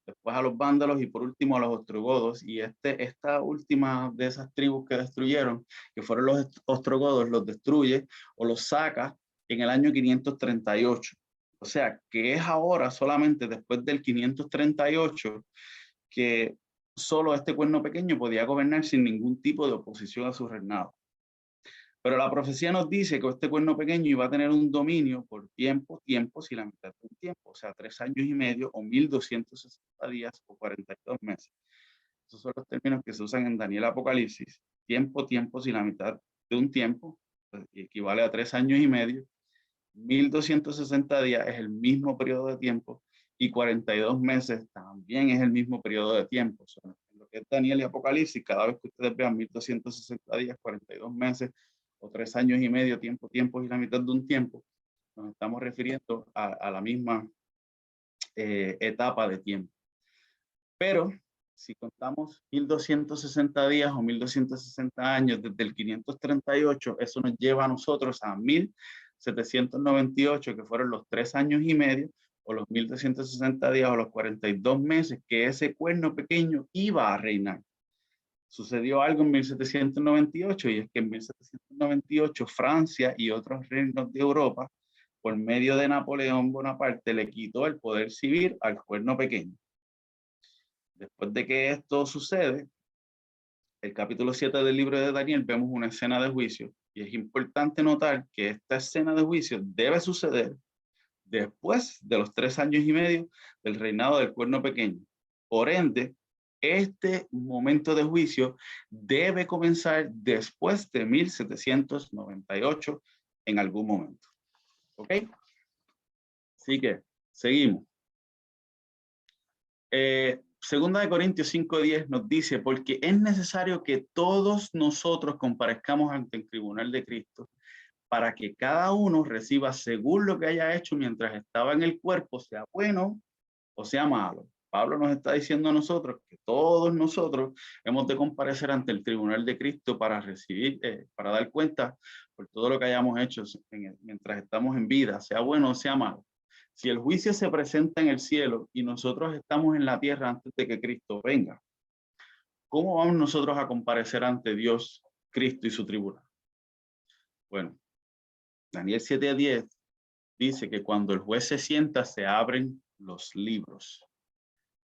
después a los vándalos y por último a los ostrogodos. Y esta última de esas tribus que destruyeron, que fueron los ostrogodos, los destruye o los saca en el año 538. O sea, que es ahora, solamente después del 538, que solo este cuerno pequeño podía gobernar sin ningún tipo de oposición a su reinado. Pero la profecía nos dice que este cuerno pequeño iba a tener un dominio por tiempos y la mitad de un tiempo, o sea, 3 años y medio, o 1260 días, o 42 meses. Esos son los términos que se usan en Daniel Apocalipsis. Tiempos y la mitad de un tiempo, pues, equivale a 3 años y medio. 1260 días es el mismo periodo de tiempo, y 42 meses también es el mismo periodo de tiempo. O sea, en lo que es Daniel y Apocalipsis, cada vez que ustedes vean 1260 días, 42 meses, o 3 años y medio, tiempos y la mitad de un tiempo, nos estamos refiriendo a la misma etapa de tiempo. Pero si contamos 1260 días o 1260 años desde el 538, eso nos lleva a nosotros a 1798, que fueron los 3 años y medio, o los 1260 días, o los 42 meses que ese cuerno pequeño iba a reinar. Sucedió algo en 1798, y es que en 1798 Francia y otros reinos de Europa, por medio de Napoleón Bonaparte, le quitó el poder civil al cuerno pequeño. Después de que esto sucede, el capítulo 7 del libro de Daniel, vemos una escena de juicio, y es importante notar que esta escena de juicio debe suceder después de los 3 años y medio del reinado del cuerno pequeño. Por ende, este momento de juicio debe comenzar después de 1798 en algún momento. ¿Ok? Así que seguimos. Segunda de Corintios 5:10 nos dice: porque es necesario que todos nosotros comparezcamos ante el tribunal de Cristo, para que cada uno reciba según lo que haya hecho mientras estaba en el cuerpo, sea bueno o sea malo. Pablo nos está diciendo a nosotros que todos nosotros hemos de comparecer ante el tribunal de Cristo para recibir, para dar cuenta por todo lo que hayamos hecho mientras estamos en vida, sea bueno o sea malo. Si el juicio se presenta en el cielo y nosotros estamos en la tierra antes de que Cristo venga, ¿cómo vamos nosotros a comparecer ante Dios, Cristo y su tribunal? Bueno, Daniel 7:10 dice que cuando el juez se sienta, se abren los libros.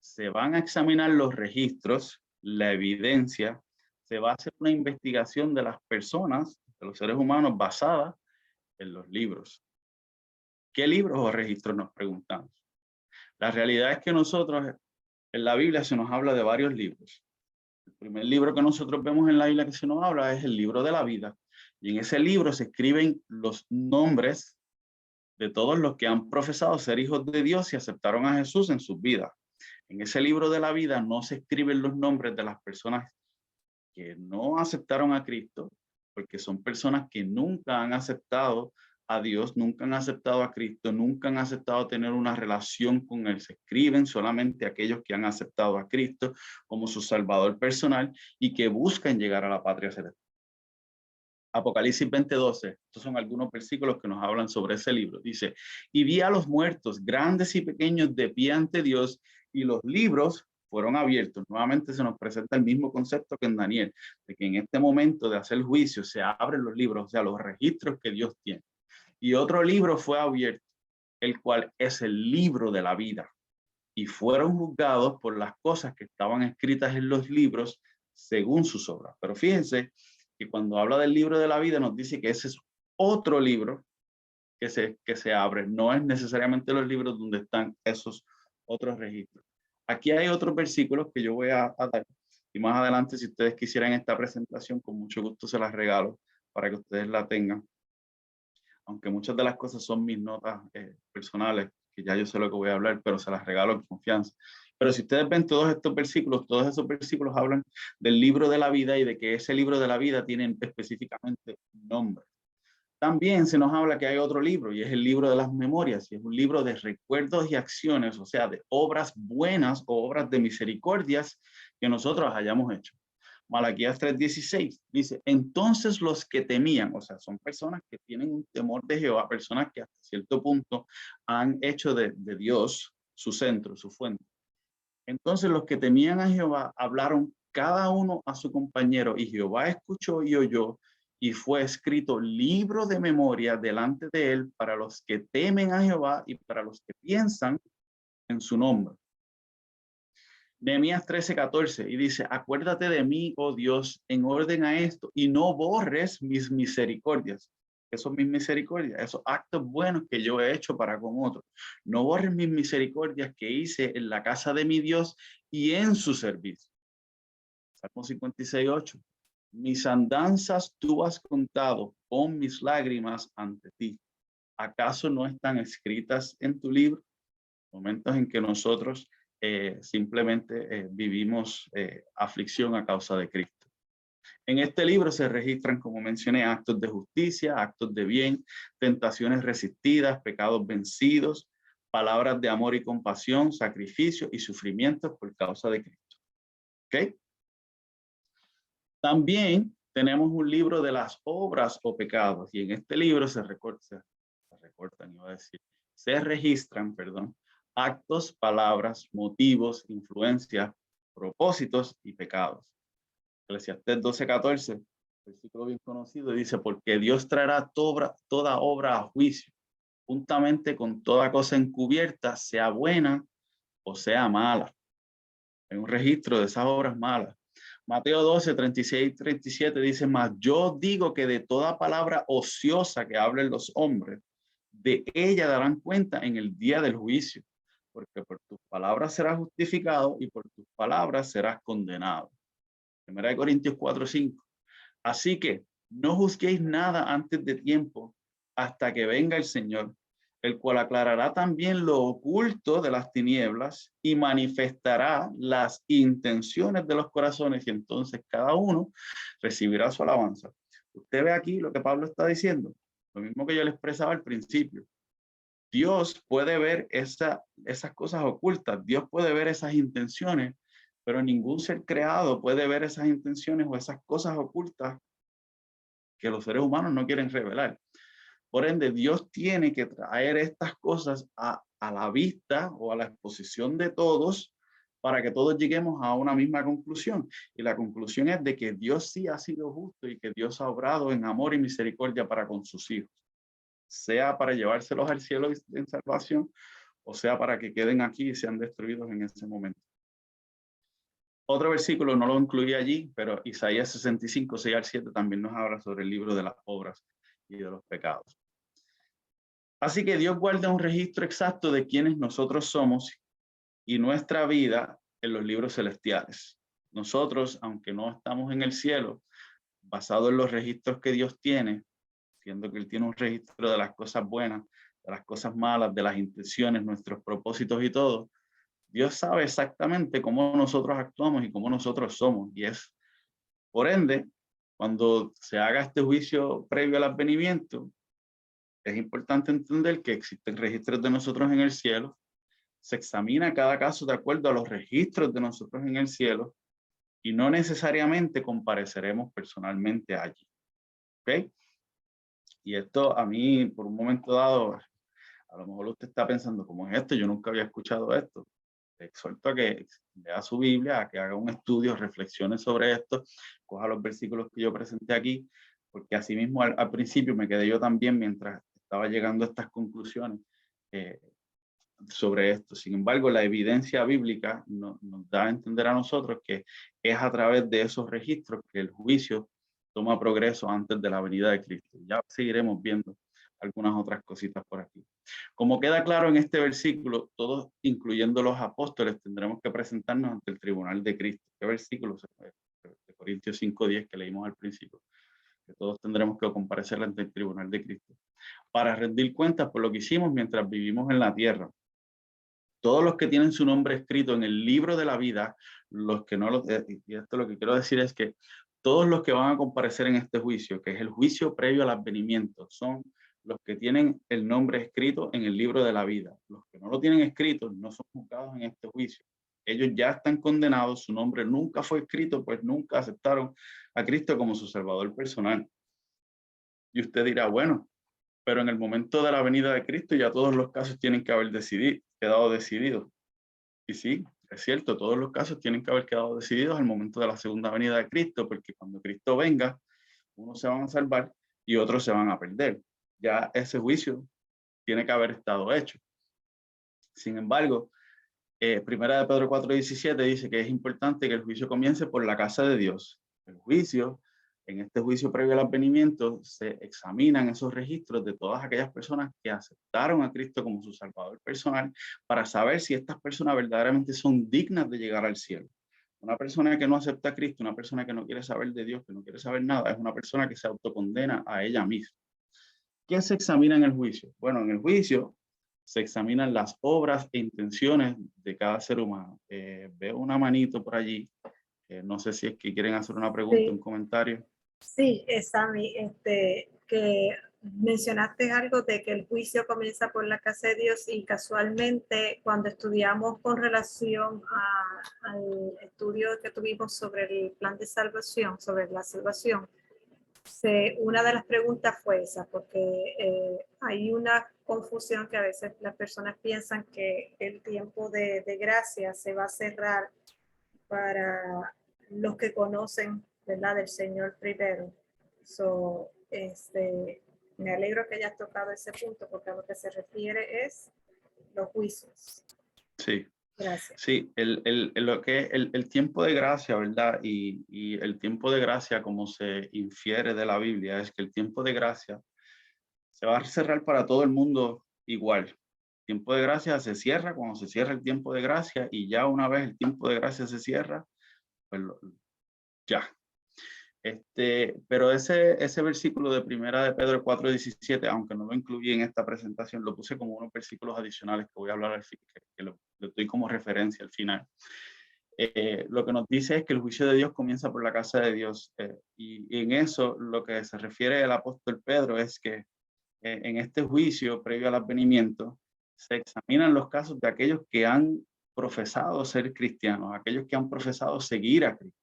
Se van a examinar los registros, la evidencia, se va a hacer una investigación de las personas, de los seres humanos, basada en los libros. ¿Qué libros o registros, nos preguntamos? La realidad es que nosotros, en la Biblia se nos habla de varios libros. El primer libro que nosotros vemos en la Biblia que se nos habla es el libro de la vida. Y en ese libro se escriben los nombres de todos los que han profesado ser hijos de Dios y aceptaron a Jesús en sus vidas. En ese libro de la vida no se escriben los nombres de las personas que no aceptaron a Cristo, porque son personas que nunca han aceptado a Dios, nunca han aceptado a Cristo, nunca han aceptado tener una relación con Él. Se escriben solamente aquellos que han aceptado a Cristo como su Salvador personal y que buscan llegar a la patria celestial. Apocalipsis 20:12, estos son algunos versículos que nos hablan sobre ese libro. Dice: y vi a los muertos, grandes y pequeños, de pie ante Dios, y los libros fueron abiertos. Nuevamente se nos presenta el mismo concepto que en Daniel, de que en este momento de hacer juicio se abren los libros, o sea, los registros que Dios tiene. Y otro libro fue abierto, el cual es el libro de la vida. Y fueron juzgados por las cosas que estaban escritas en los libros según sus obras. Pero fíjense que cuando habla del libro de la vida nos dice que ese es otro libro que se abre. No es necesariamente los libros donde están esos otros registros. Aquí hay otros versículos que yo voy a dar. Y más adelante, si ustedes quisieran esta presentación, con mucho gusto se las regalo para que ustedes la tengan. Aunque muchas de las cosas son mis notas personales, que ya yo sé lo que voy a hablar, pero se las regalo en confianza. Pero si ustedes ven todos esos versículos hablan del libro de la vida y de que ese libro de la vida tiene específicamente un nombre. También se nos habla que hay otro libro y es el libro de las memorias, y es un libro de recuerdos y acciones, o sea, de obras buenas o obras de misericordias que nosotros hayamos hecho. Malaquías 3:16 dice, entonces los que temían, o sea, son personas que tienen un temor de Jehová, personas que hasta cierto punto han hecho de Dios su centro, su fuente. Entonces los que temían a Jehová hablaron cada uno a su compañero, y Jehová escuchó y oyó, y fue escrito libro de memoria delante de él para los que temen a Jehová y para los que piensan en su nombre. Nehemías 13:14 y dice, acuérdate de mí, oh Dios, en orden a esto, y no borres mis misericordias. ¿Qué son mis misericordias? Esos actos buenos que yo he hecho para con otros. No borres mis misericordias que hice en la casa de mi Dios y en su servicio. Salmo 56:8. Mis andanzas tú has contado, pon mis lágrimas ante ti. ¿Acaso no están escritas en tu libro? Momentos en que nosotros simplemente vivimos aflicción a causa de Cristo. En este libro se registran, como mencioné, actos de justicia, actos de bien, tentaciones resistidas, pecados vencidos, palabras de amor y compasión, sacrificios y sufrimientos por causa de Cristo. ¿Ok? También tenemos un libro de las obras o pecados, y en este libro se registran, actos, palabras, motivos, influencias, propósitos y pecados. Eclesiastés 12:14, versículo bien conocido, dice, porque Dios traerá toda obra a juicio, juntamente con toda cosa encubierta, sea buena o sea mala. Hay un registro de esas obras malas. Mateo 12:36-37 dice, mas yo digo que de toda palabra ociosa que hablen los hombres, de ella darán cuenta en el día del juicio, porque por tus palabras serás justificado y por tus palabras serás condenado. 1 Corintios 4:5. Así que no juzguéis nada antes de tiempo hasta que venga el Señor, el cual aclarará también lo oculto de las tinieblas y manifestará las intenciones de los corazones, y entonces cada uno recibirá su alabanza. Usted ve aquí lo que Pablo está diciendo, lo mismo que yo le expresaba al principio. Dios puede ver esas cosas ocultas, Dios puede ver esas intenciones, pero ningún ser creado puede ver esas intenciones o esas cosas ocultas que los seres humanos no quieren revelar. Por ende, Dios tiene que traer estas cosas a la vista o a la exposición de todos para que todos lleguemos a una misma conclusión. Y la conclusión es de que Dios sí ha sido justo y que Dios ha obrado en amor y misericordia para con sus hijos, sea para llevárselos al cielo en salvación, o sea para que queden aquí y sean destruidos en ese momento. Otro versículo no lo incluí allí, pero Isaías 65:6-7 también nos habla sobre el libro de las obras y de los pecados. Así que Dios guarda un registro exacto de quiénes nosotros somos y nuestra vida en los libros celestiales. Nosotros, aunque no estamos en el cielo, basado en los registros que Dios tiene, siendo que Él tiene un registro de las cosas buenas, de las cosas malas, de las intenciones, nuestros propósitos y todo, Dios sabe exactamente cómo nosotros actuamos y cómo nosotros somos. Y es, por ende, cuando se haga este juicio previo al advenimiento, es importante entender que existen registros de nosotros en el cielo. Se examina cada caso de acuerdo a los registros de nosotros en el cielo y no necesariamente compareceremos personalmente allí. ¿Ok? Y esto a mí, por un momento dado, a lo mejor usted está pensando, ¿cómo es esto? Yo nunca había escuchado esto. te exhorto a que lea su Biblia, a que haga un estudio, reflexione sobre esto, coja los versículos que yo presenté aquí, porque así mismo al principio me quedé yo también mientras estaba llegando a estas conclusiones sobre esto. Sin embargo, la evidencia bíblica nos da a entender a nosotros que es a través de esos registros que el juicio toma progreso antes de la venida de Cristo. Ya seguiremos viendo algunas otras cositas por aquí. Como queda claro en este versículo, todos, incluyendo los apóstoles, tendremos que presentarnos ante el tribunal de Cristo. ¿Qué versículo? De Corintios 5:10 que leímos al principio. Que todos tendremos que comparecer ante el tribunal de Cristo para rendir cuentas por lo que hicimos mientras vivimos en la tierra. Todos los que tienen su nombre escrito en el libro de la vida, los que no lo, y esto lo que quiero decir es que todos los que van a comparecer en este juicio, que es el juicio previo al advenimiento, son los que tienen el nombre escrito en el libro de la vida. Los que no lo tienen escrito no son juzgados en este juicio. Ellos ya están condenados, su nombre nunca fue escrito, pues nunca aceptaron a Cristo como su Salvador personal. Y usted dirá, bueno, pero en el momento de la venida de Cristo ya todos los casos tienen que haber quedado decididos. Y sí, es cierto, todos los casos tienen que haber quedado decididos al momento de la segunda venida de Cristo, porque cuando Cristo venga, unos se van a salvar y otros se van a perder. Ya ese juicio tiene que haber estado hecho. Sin embargo, Primera de Pedro 4:17 dice que es importante que el juicio comience por la casa de Dios. El juicio, en este juicio previo al advenimiento, se examinan esos registros de todas aquellas personas que aceptaron a Cristo como su Salvador personal para saber si estas personas verdaderamente son dignas de llegar al cielo. Una persona que no acepta a Cristo, una persona que no quiere saber de Dios, que no quiere saber nada, es una persona que se autocondena a ella misma. ¿Qué se examina en el juicio? Bueno, en el juicio se examinan las obras e intenciones de cada ser humano. Veo una manito por allí. No sé si es que quieren hacer una pregunta, un comentario. Sí, Sami, que mencionaste algo de que el juicio comienza por la casa de Dios y casualmente cuando estudiamos con relación al estudio que tuvimos sobre el plan de salvación, sobre la salvación, una de las preguntas fue esa, porque hay una confusión que a veces las personas piensan que el tiempo de gracia se va a cerrar para los que conocen, ¿verdad?, del Señor primero. Me alegro que hayas tocado ese punto porque a lo que se refiere es los juicios. Sí. Gracias. Sí, el tiempo de gracia, ¿verdad? Y el tiempo de gracia, como se infiere de la Biblia, es que el tiempo de gracia se va a cerrar para todo el mundo igual. El tiempo de gracia se cierra cuando se cierra el tiempo de gracia y ya una vez el tiempo de gracia se cierra, pues ya. Pero ese versículo de Primera de Pedro 4:17, aunque no lo incluí en esta presentación, lo puse como unos versículos adicionales que voy a hablar al fin, que lo doy como referencia al final. Lo que nos dice es que el juicio de Dios comienza por la casa de Dios. Y en eso lo que se refiere el apóstol Pedro es que en este juicio previo al advenimiento se examinan los casos de aquellos que han profesado ser cristianos, aquellos que han profesado seguir a Cristo.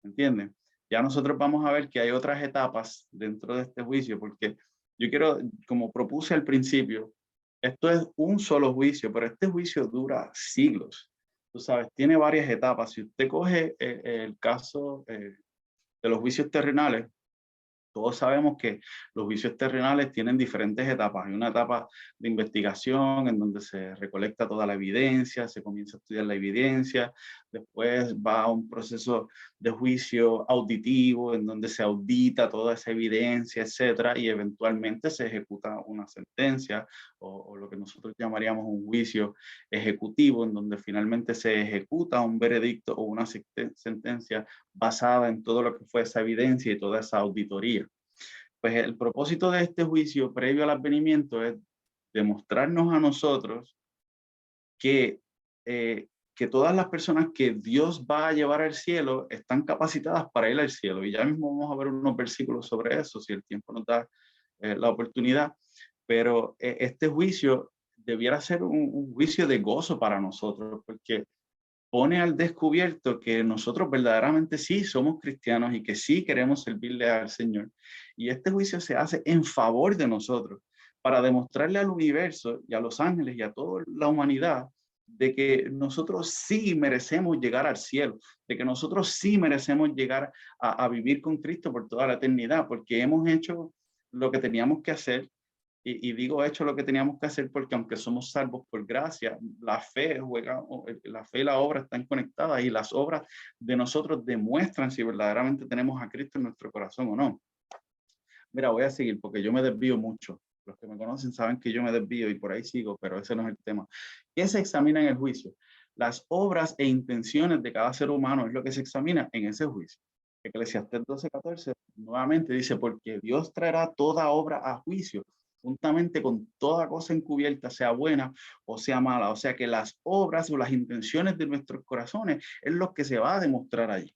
¿Entienden? Ya nosotros vamos a ver que hay otras etapas dentro de este juicio, porque yo quiero, como propuse al principio, esto es un solo juicio, pero este juicio dura siglos. Tú sabes, tiene varias etapas. Si usted coge el caso de los juicios terrenales, todos sabemos que los juicios terrenales tienen diferentes etapas. Hay una etapa de investigación en donde se recolecta toda la evidencia, se comienza a estudiar la evidencia, después va a un proceso de juicio auditivo en donde se audita toda esa evidencia, etcétera, y eventualmente se ejecuta una sentencia o lo que nosotros llamaríamos un juicio ejecutivo, en donde finalmente se ejecuta un veredicto o una sentencia basada en todo lo que fue esa evidencia y toda esa auditoría. Pues el propósito de este juicio previo al advenimiento es demostrarnos a nosotros que todas las personas que Dios va a llevar al cielo están capacitadas para ir al cielo. Y ya mismo vamos a ver unos versículos sobre eso, si el tiempo nos da la oportunidad. Pero este juicio debiera ser un juicio de gozo para nosotros, porque pone al descubierto que nosotros verdaderamente sí somos cristianos y que sí queremos servirle al Señor. Y este juicio se hace en favor de nosotros, para demostrarle al universo y a los ángeles y a toda la humanidad de que nosotros sí merecemos llegar al cielo, de que nosotros sí merecemos llegar a vivir con Cristo por toda la eternidad, porque hemos hecho lo que teníamos que hacer. Y digo hecho lo que teníamos que hacer porque aunque somos salvos por gracia, la fe la fe y la obra están conectadas y las obras de nosotros demuestran si verdaderamente tenemos a Cristo en nuestro corazón o no. Mira, voy a seguir porque yo me desvío mucho. Los que me conocen saben que yo me desvío y por ahí sigo, pero ese no es el tema. ¿Qué se examina en el juicio? Las obras e intenciones de cada ser humano es lo que se examina en ese juicio. Eclesiastés 12:14 nuevamente dice, porque Dios traerá toda obra a juicio, juntamente con toda cosa encubierta, sea buena o sea mala. O sea que las obras o las intenciones de nuestros corazones es lo que se va a demostrar allí,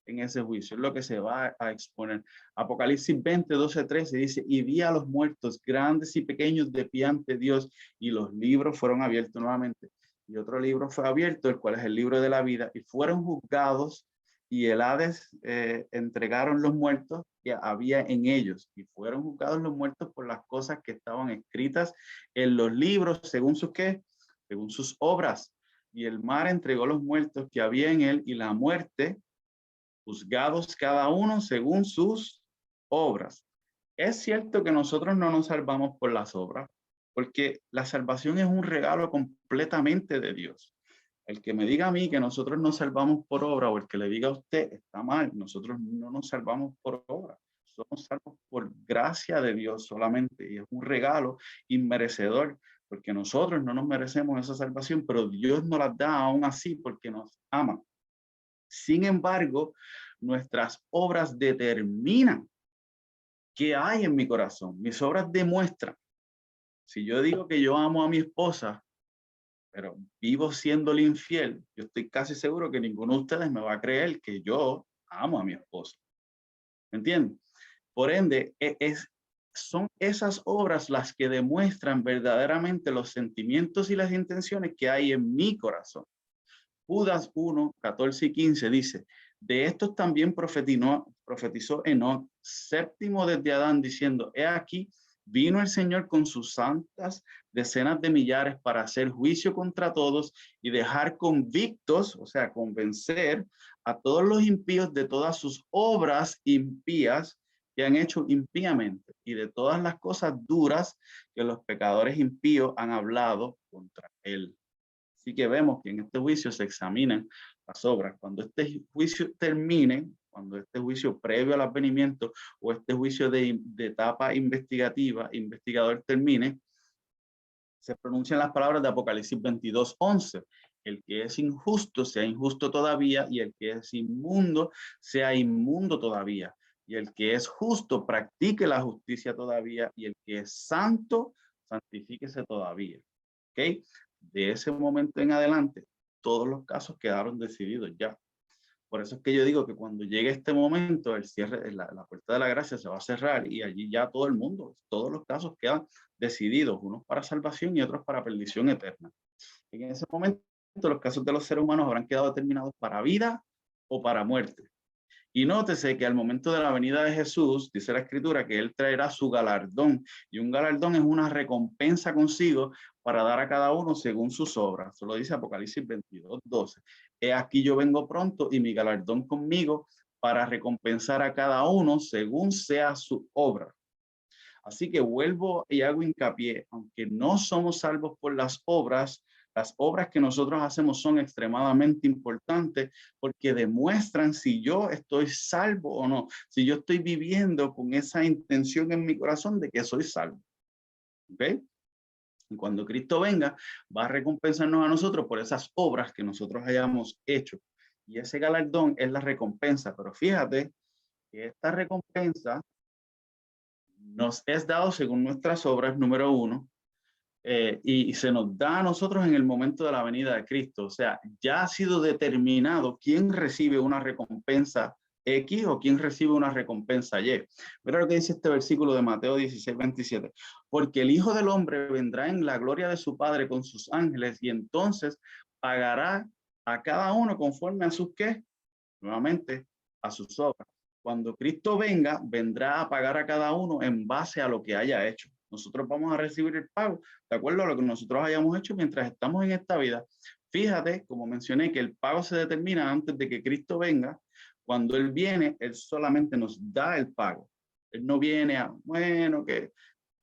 en ese juicio, es lo que se va a exponer. Apocalipsis 20:12-13 dice, y vi a los muertos, grandes y pequeños, de pie ante Dios, y los libros fueron abiertos nuevamente. Y otro libro fue abierto, el cual es el libro de la vida, y fueron juzgados, y el Hades entregaron los muertos que había en ellos, y fueron juzgados los muertos por las cosas que estaban escritas en los libros, según sus ¿qué? Según sus obras. Y el mar entregó los muertos que había en él, y la muerte, juzgados cada uno según sus obras. Es cierto que nosotros no nos salvamos por las obras, porque la salvación es un regalo completamente de Dios. El que me diga a mí que nosotros nos salvamos por obra, o el que le diga a usted, está mal. Nosotros no nos salvamos por obra. Somos salvos por gracia de Dios solamente, y es un regalo inmerecedor, porque nosotros no nos merecemos esa salvación, pero Dios nos la da aún así porque nos ama. Sin embargo, nuestras obras determinan qué hay en mi corazón. Mis obras demuestran. Si yo digo que yo amo a mi esposa, pero vivo siéndole infiel, yo estoy casi seguro que ninguno de ustedes me va a creer que yo amo a mi esposa. ¿Me entienden? Por ende, son esas obras las que demuestran verdaderamente los sentimientos y las intenciones que hay en mi corazón. Judas 1:14-15 dice, de estos también profetizó Enoc, séptimo desde Adán, diciendo, he aquí, vino el Señor con sus santas decenas de millares para hacer juicio contra todos y dejar convictos, o sea, convencer a todos los impíos de todas sus obras impías que han hecho impíamente y de todas las cosas duras que los pecadores impíos han hablado contra él. Así que vemos que en este juicio se examinan las obras. Cuando este juicio termine, cuando este juicio previo al advenimiento o este juicio de etapa investigador termine, se pronuncian las palabras de Apocalipsis 22:11. El que es injusto sea injusto todavía, y el que es inmundo sea inmundo todavía. Y el que es justo practique la justicia todavía, y el que es santo santifíquese todavía. ¿Ok? De ese momento en adelante, todos los casos quedaron decididos ya. Por eso es que yo digo que cuando llegue este momento, el cierre, la puerta de la gracia se va a cerrar y allí ya todo el mundo, todos los casos quedan decididos, unos para salvación y otros para perdición eterna. En ese momento, los casos de los seres humanos habrán quedado determinados para vida o para muerte. Y nótese que al momento de la venida de Jesús, dice la Escritura, que Él traerá su galardón. Y un galardón es una recompensa consigo para dar a cada uno según sus obras. Eso lo dice Apocalipsis 22:12. He aquí yo vengo pronto y mi galardón conmigo para recompensar a cada uno según sea su obra. Así que vuelvo y hago hincapié, aunque no somos salvos por las obras que nosotros hacemos son extremadamente importantes porque demuestran si yo estoy salvo o no, si yo estoy viviendo con esa intención en mi corazón de que soy salvo. ¿Ok? Y cuando Cristo venga, va a recompensarnos a nosotros por esas obras que nosotros hayamos hecho. Y ese galardón es la recompensa. Pero fíjate que esta recompensa nos es dado según nuestras obras, número 1, y se nos da a nosotros en el momento de la venida de Cristo. O sea, ya ha sido determinado quién recibe una recompensa X o quién recibe una recompensa Y. Mira lo que dice este versículo de Mateo 16:27. Porque el Hijo del Hombre vendrá en la gloria de su Padre con sus ángeles y entonces pagará a cada uno conforme a sus ¿qué? Nuevamente, a sus obras. Cuando Cristo venga, vendrá a pagar a cada uno en base a lo que haya hecho. nosotros vamos a recibir el pago de acuerdo a lo que nosotros hayamos hecho mientras estamos en esta vida. Fíjate, como mencioné, que el pago se determina antes de que Cristo venga. Cuando Él viene, Él solamente nos da el pago. Él no viene a, bueno, que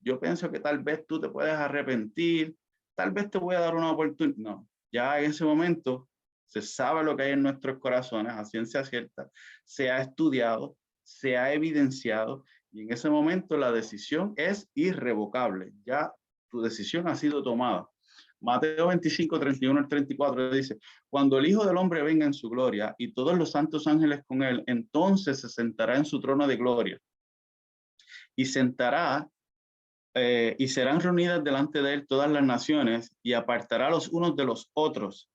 yo pienso que tal vez tú te puedes arrepentir, tal vez te voy a dar una oportunidad. No, ya en ese momento se sabe lo que hay en nuestros corazones, a ciencia cierta, se ha estudiado, se ha evidenciado, y en ese momento la decisión es irrevocable. Ya tu decisión ha sido tomada. Mateo 25, 31 al 34 dice, cuando el Hijo del Hombre venga en su gloria y todos los santos ángeles con él, entonces se sentará en su trono de gloria y sentará y serán reunidas delante de él todas las naciones y apartará los unos de los otros,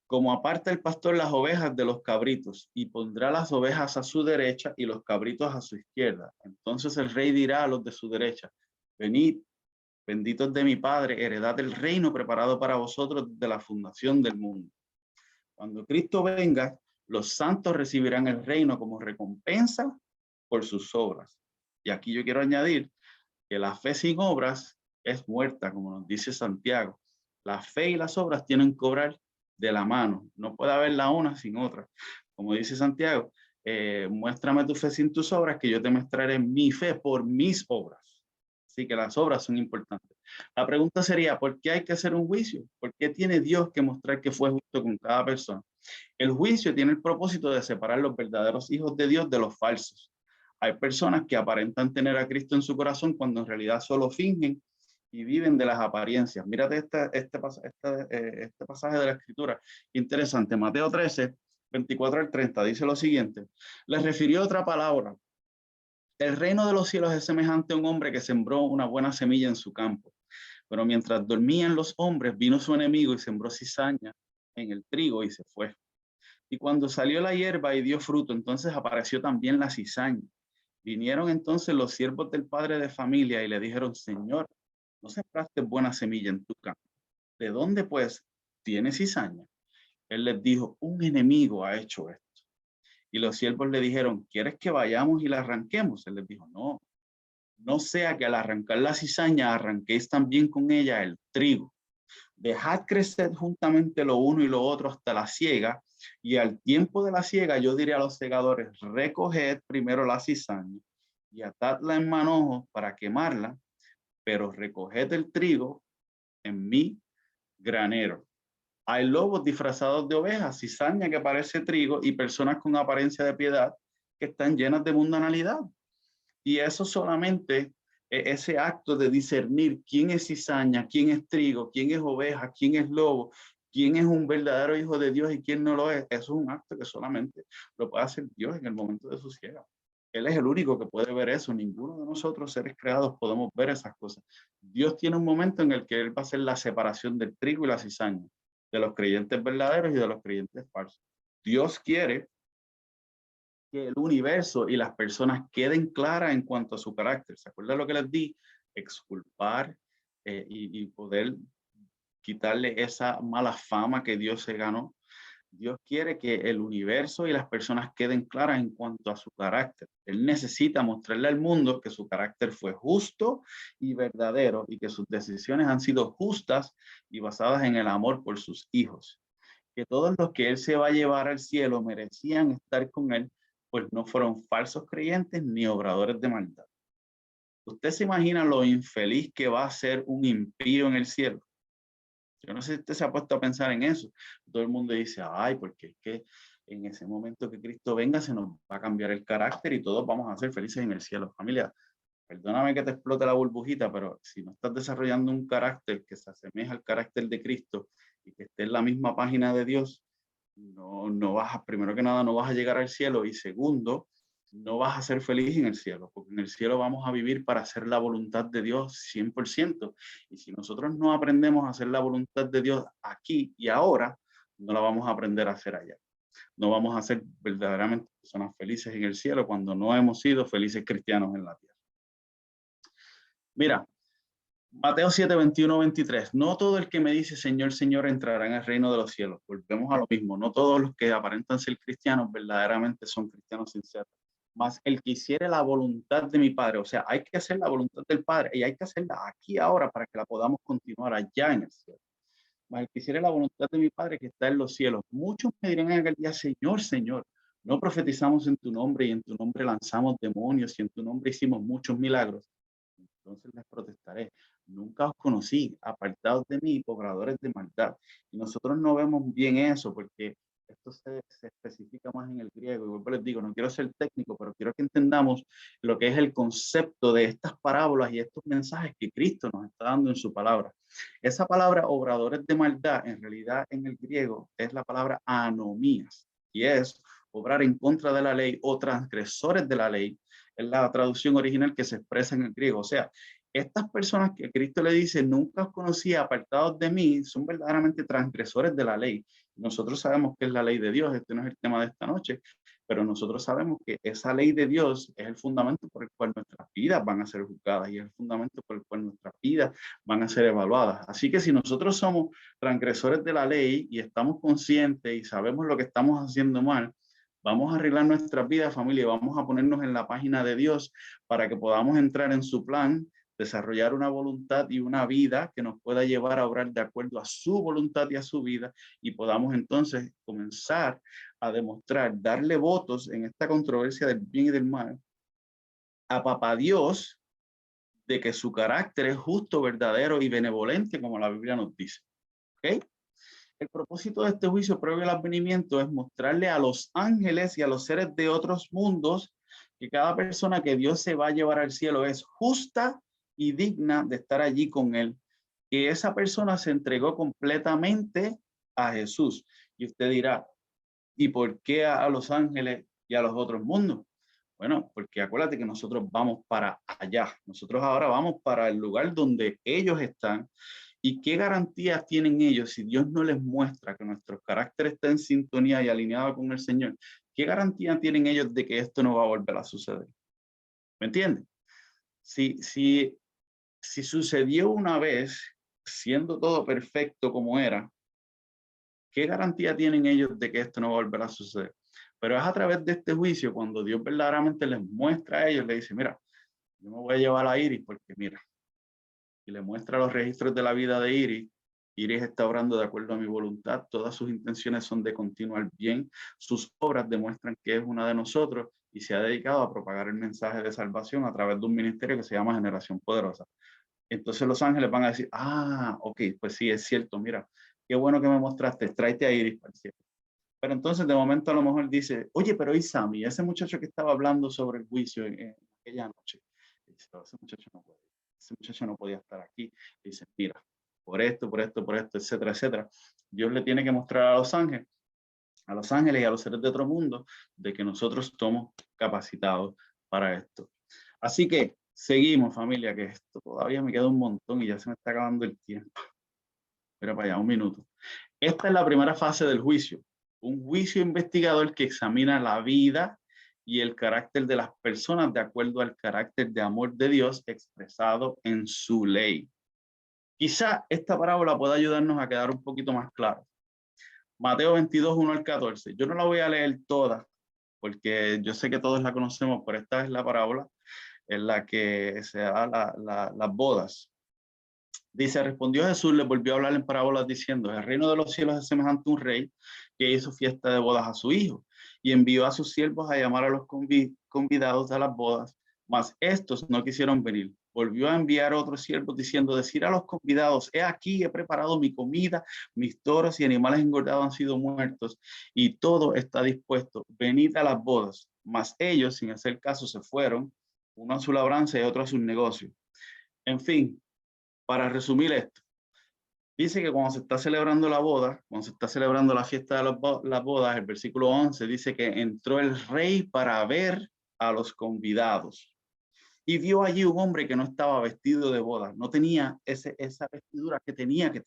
como aparta el pastor las ovejas de los cabritos, y pondrá las ovejas a su derecha y los cabritos a su izquierda. Entonces el rey dirá a los de su derecha, venid, benditos de mi Padre, heredad del reino preparado para vosotros desde la fundación del mundo. Cuando Cristo venga, los santos recibirán el reino como recompensa por sus obras. Y aquí yo quiero añadir que la fe sin obras es muerta, como nos dice Santiago. La fe y las obras tienen que obrar de la mano. No puede haber la una sin otra. Como dice Santiago, muéstrame tu fe sin tus obras, que yo te mostraré mi fe por mis obras. Así que las obras son importantes. La pregunta sería, ¿por qué hay que hacer un juicio? ¿Por qué tiene Dios que mostrar que fue justo con cada persona? El juicio tiene el propósito de separar los verdaderos hijos de Dios de los falsos. Hay personas que aparentan tener a Cristo en su corazón cuando en realidad solo fingen y viven de las apariencias. Mírate este pasaje de la Escritura. Interesante. Mateo 13, 24 al 30 dice lo siguiente. Les refirió otra palabra. El reino de los cielos es semejante a un hombre que sembró una buena semilla en su campo. Pero mientras dormían los hombres, vino su enemigo y sembró cizaña en el trigo y se fue. Y cuando salió la hierba y dio fruto, entonces apareció también la cizaña. Vinieron entonces los siervos del padre de familia y le dijeron, Señor, ¿no sembraste buena semilla en tu campo? ¿De dónde pues tienes cizaña? Él les dijo, un enemigo ha hecho esto. Y los siervos le dijeron, ¿quieres que vayamos y la arranquemos? Él les dijo, no, no sea que al arrancar la cizaña arranquéis también con ella el trigo. Dejad crecer juntamente lo uno y lo otro hasta la siega, y al tiempo de la siega yo diré a los segadores, recoged primero la cizaña y atadla en manojos para quemarla, pero recoged el trigo en mi granero. Hay lobos disfrazados de ovejas, cizaña que parece trigo y personas con apariencia de piedad que están llenas de mundanalidad. Y eso solamente, ese acto de discernir quién es cizaña, quién es trigo, quién es oveja, quién es lobo, quién es un verdadero hijo de Dios y quién no lo es, eso es un acto que solamente lo puede hacer Dios en el momento de su ciega. Él es el único que puede ver eso. Ninguno de nosotros, seres creados, podemos ver esas cosas. Dios tiene un momento en el que Él va a hacer la separación del trigo y la cizaña, de los creyentes verdaderos y de los creyentes falsos. Dios quiere que el universo y las personas queden claras en cuanto a su carácter. ¿Se acuerdan lo que les di? Exculpar y poder quitarle esa mala fama que Dios se ganó. Dios quiere que el universo y las personas queden claras en cuanto a su carácter. Él necesita mostrarle al mundo que su carácter fue justo y verdadero y que sus decisiones han sido justas y basadas en el amor por sus hijos. Que todos los que Él se va a llevar al cielo merecían estar con Él, pues no fueron falsos creyentes ni obradores de maldad. ¿Usted se imagina lo infeliz que va a ser un impío en el cielo? Yo no sé si usted se ha puesto a pensar en eso. Todo el mundo dice, ay, porque es que en ese momento que Cristo venga se nos va a cambiar el carácter y todos vamos a ser felices en el cielo. Familia, perdóname que te explote la burbujita, pero si no estás desarrollando un carácter que se asemeja al carácter de Cristo y que esté en la misma página de Dios, no vas a, primero que nada, no vas a llegar al cielo, y segundo, no vas a ser feliz en el cielo, porque en el cielo vamos a vivir para hacer la voluntad de Dios 100%. Y si nosotros no aprendemos a hacer la voluntad de Dios aquí y ahora, no la vamos a aprender a hacer allá. No vamos a ser verdaderamente personas felices en el cielo cuando no hemos sido felices cristianos en la tierra. Mira, Mateo 7, 21, 23. No todo el que me dice Señor, Señor entrará en el reino de los cielos. Volvemos a lo mismo. No todos los que aparentan ser cristianos verdaderamente son cristianos sinceros. mas el que hiciere la voluntad de mi Padre, o sea, hay que hacer la voluntad del Padre y hay que hacerla aquí ahora para que la podamos continuar allá en el cielo. Mas el que hiciere la voluntad de mi Padre que está en los cielos. Muchos me dirán en aquel día, Señor, Señor, no profetizamos en tu nombre y en tu nombre lanzamos demonios y en tu nombre hicimos muchos milagros. Entonces les protestaré, nunca os conocí, apartados de mí, obradores de maldad. Y nosotros no vemos bien eso porque esto se especifica más en el griego. Y vuelvo les digo, no quiero ser técnico, pero quiero que entendamos lo que es el concepto de estas parábolas y estos mensajes que Cristo nos está dando en su palabra. Esa palabra obradores de maldad, en realidad en el griego, es la palabra anomías, y es obrar en contra de la ley o transgresores de la ley, es la traducción original que se expresa en el griego. O sea, estas personas que Cristo le dice, nunca os conocí, apartados de mí, son verdaderamente transgresores de la ley. Nosotros sabemos que es la ley de Dios, este no es el tema de esta noche, pero nosotros sabemos que esa ley de Dios es el fundamento por el cual nuestras vidas van a ser juzgadas y es el fundamento por el cual nuestras vidas van a ser evaluadas. Así que si nosotros somos transgresores de la ley y estamos conscientes y sabemos lo que estamos haciendo mal, vamos a arreglar nuestras vidas, familia, vamos a ponernos en la página de Dios para que podamos entrar en su plan, desarrollar una voluntad y una vida que nos pueda llevar a obrar de acuerdo a su voluntad y a su vida, y podamos entonces comenzar a demostrar, darle votos en esta controversia del bien y del mal a Papá Dios, de que su carácter es justo, verdadero y benevolente, como la Biblia nos dice. ¿Ok? El propósito de este juicio previo al advenimiento es mostrarle a los ángeles y a los seres de otros mundos que cada persona que Dios se va a llevar al cielo es justa y digna de estar allí con él. Que esa persona se entregó completamente a Jesús. Y usted dirá, ¿y por qué a los ángeles y a los otros mundos? Bueno, porque acuérdate que nosotros vamos para allá. Nosotros ahora vamos para el lugar donde ellos están. ¿Y qué garantías tienen ellos si Dios no les muestra que nuestro carácter está en sintonía y alineado con el Señor? ¿Qué garantía tienen ellos de que esto no va a volver a suceder? ¿Me entienden? Si sucedió una vez, siendo todo perfecto como era, ¿qué garantía tienen ellos de que esto no va a volver a suceder? Pero es a través de este juicio cuando Dios verdaderamente les muestra a ellos, le dice, mira, yo me voy a llevar a Iris porque mira, y le muestra los registros de la vida de Iris. Iris está obrando de acuerdo a mi voluntad, todas sus intenciones son de continuar bien, sus obras demuestran que es una de nosotros y se ha dedicado a propagar el mensaje de salvación a través de un ministerio que se llama Generación Poderosa. Entonces los ángeles van a decir, ah, ok, pues sí, es cierto, mira, qué bueno que me mostraste, tráete a Iris para el cielo. Pero entonces de momento a lo mejor dice, oye, pero ¿y Sammy, ese muchacho que estaba hablando sobre el juicio en aquella noche? Dice, ese muchacho no puede, ese muchacho no podía estar aquí. Dice, mira, por esto, etcétera, etcétera. Dios le tiene que mostrar a los ángeles y a los seres de otro mundo de que nosotros estamos capacitados para esto. Así que seguimos, familia, que esto todavía me queda un montón y ya se me está acabando el tiempo. Pero para allá, un minuto. Esta es la primera fase del juicio. Un juicio investigador que examina la vida y el carácter de las personas de acuerdo al carácter de amor de Dios expresado en su ley. Quizá esta parábola pueda ayudarnos a quedar un poquito más claro. Mateo 22, 1 al 14. Yo no la voy a leer toda, porque yo sé que todos la conocemos, pero esta es la parábola en la que se da las bodas. Dice, respondió Jesús, le volvió a hablar en parábolas diciendo, el reino de los cielos es semejante a un rey que hizo fiesta de bodas a su hijo y envió a sus siervos a llamar a los convidados a las bodas, mas estos no quisieron venir. Volvió a enviar otros siervos diciendo, decir a los convidados, he aquí, he preparado mi comida, mis toros y animales engordados han sido muertos y todo está dispuesto, venid a las bodas. Mas ellos, sin hacer caso, se fueron, uno a su labranza y otro a sus negocios. En fin, para resumir esto, dice que cuando se está celebrando la boda, cuando se está celebrando la fiesta de las bodas, el versículo 11 dice que entró el rey para ver a los convidados y vio allí un hombre que no estaba vestido de boda, no tenía esa vestidura que tenía que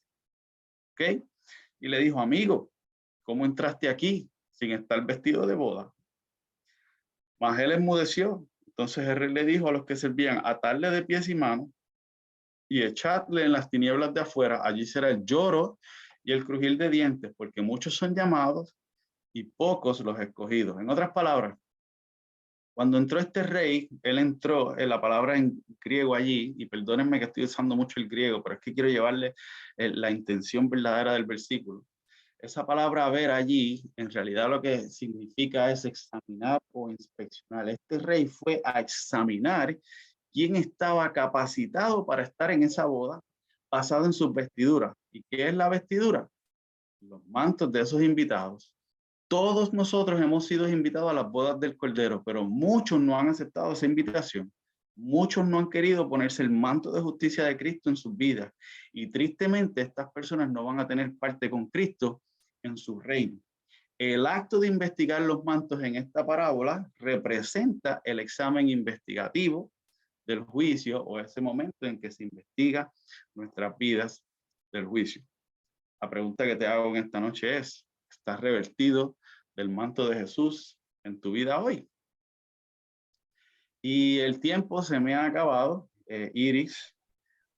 tener. ¿Ok? Y le dijo, amigo, ¿cómo entraste aquí sin estar vestido de boda? Mas él enmudeció. Entonces el rey le dijo a los que servían, atarle de pies y manos y echadle en las tinieblas de afuera, allí será el lloro y el crujir de dientes, porque muchos son llamados y pocos los escogidos. En otras palabras, Cuando entró este rey, él entró en la palabra en griego allí, y perdónenme que estoy usando mucho el griego, pero es que quiero llevarle la intención verdadera del versículo. Esa palabra ver allí, en realidad lo que significa es examinar o inspeccionar. Este rey fue a examinar quién estaba capacitado para estar en esa boda, basado en sus vestiduras. ¿Y qué es la vestidura? Los mantos de esos invitados. Todos nosotros hemos sido invitados a las bodas del Cordero, pero muchos no han aceptado esa invitación. Muchos no han querido ponerse el manto de justicia de Cristo en sus vidas. Y tristemente estas personas no van a tener parte con Cristo en su reino. El acto de investigar los mantos en esta parábola representa el examen investigativo del juicio, o ese momento en que se investiga nuestras vidas del juicio. La pregunta que te hago en esta noche es: ¿estás revestido del manto de Jesús en tu vida hoy? Y el tiempo se me ha acabado, Iris,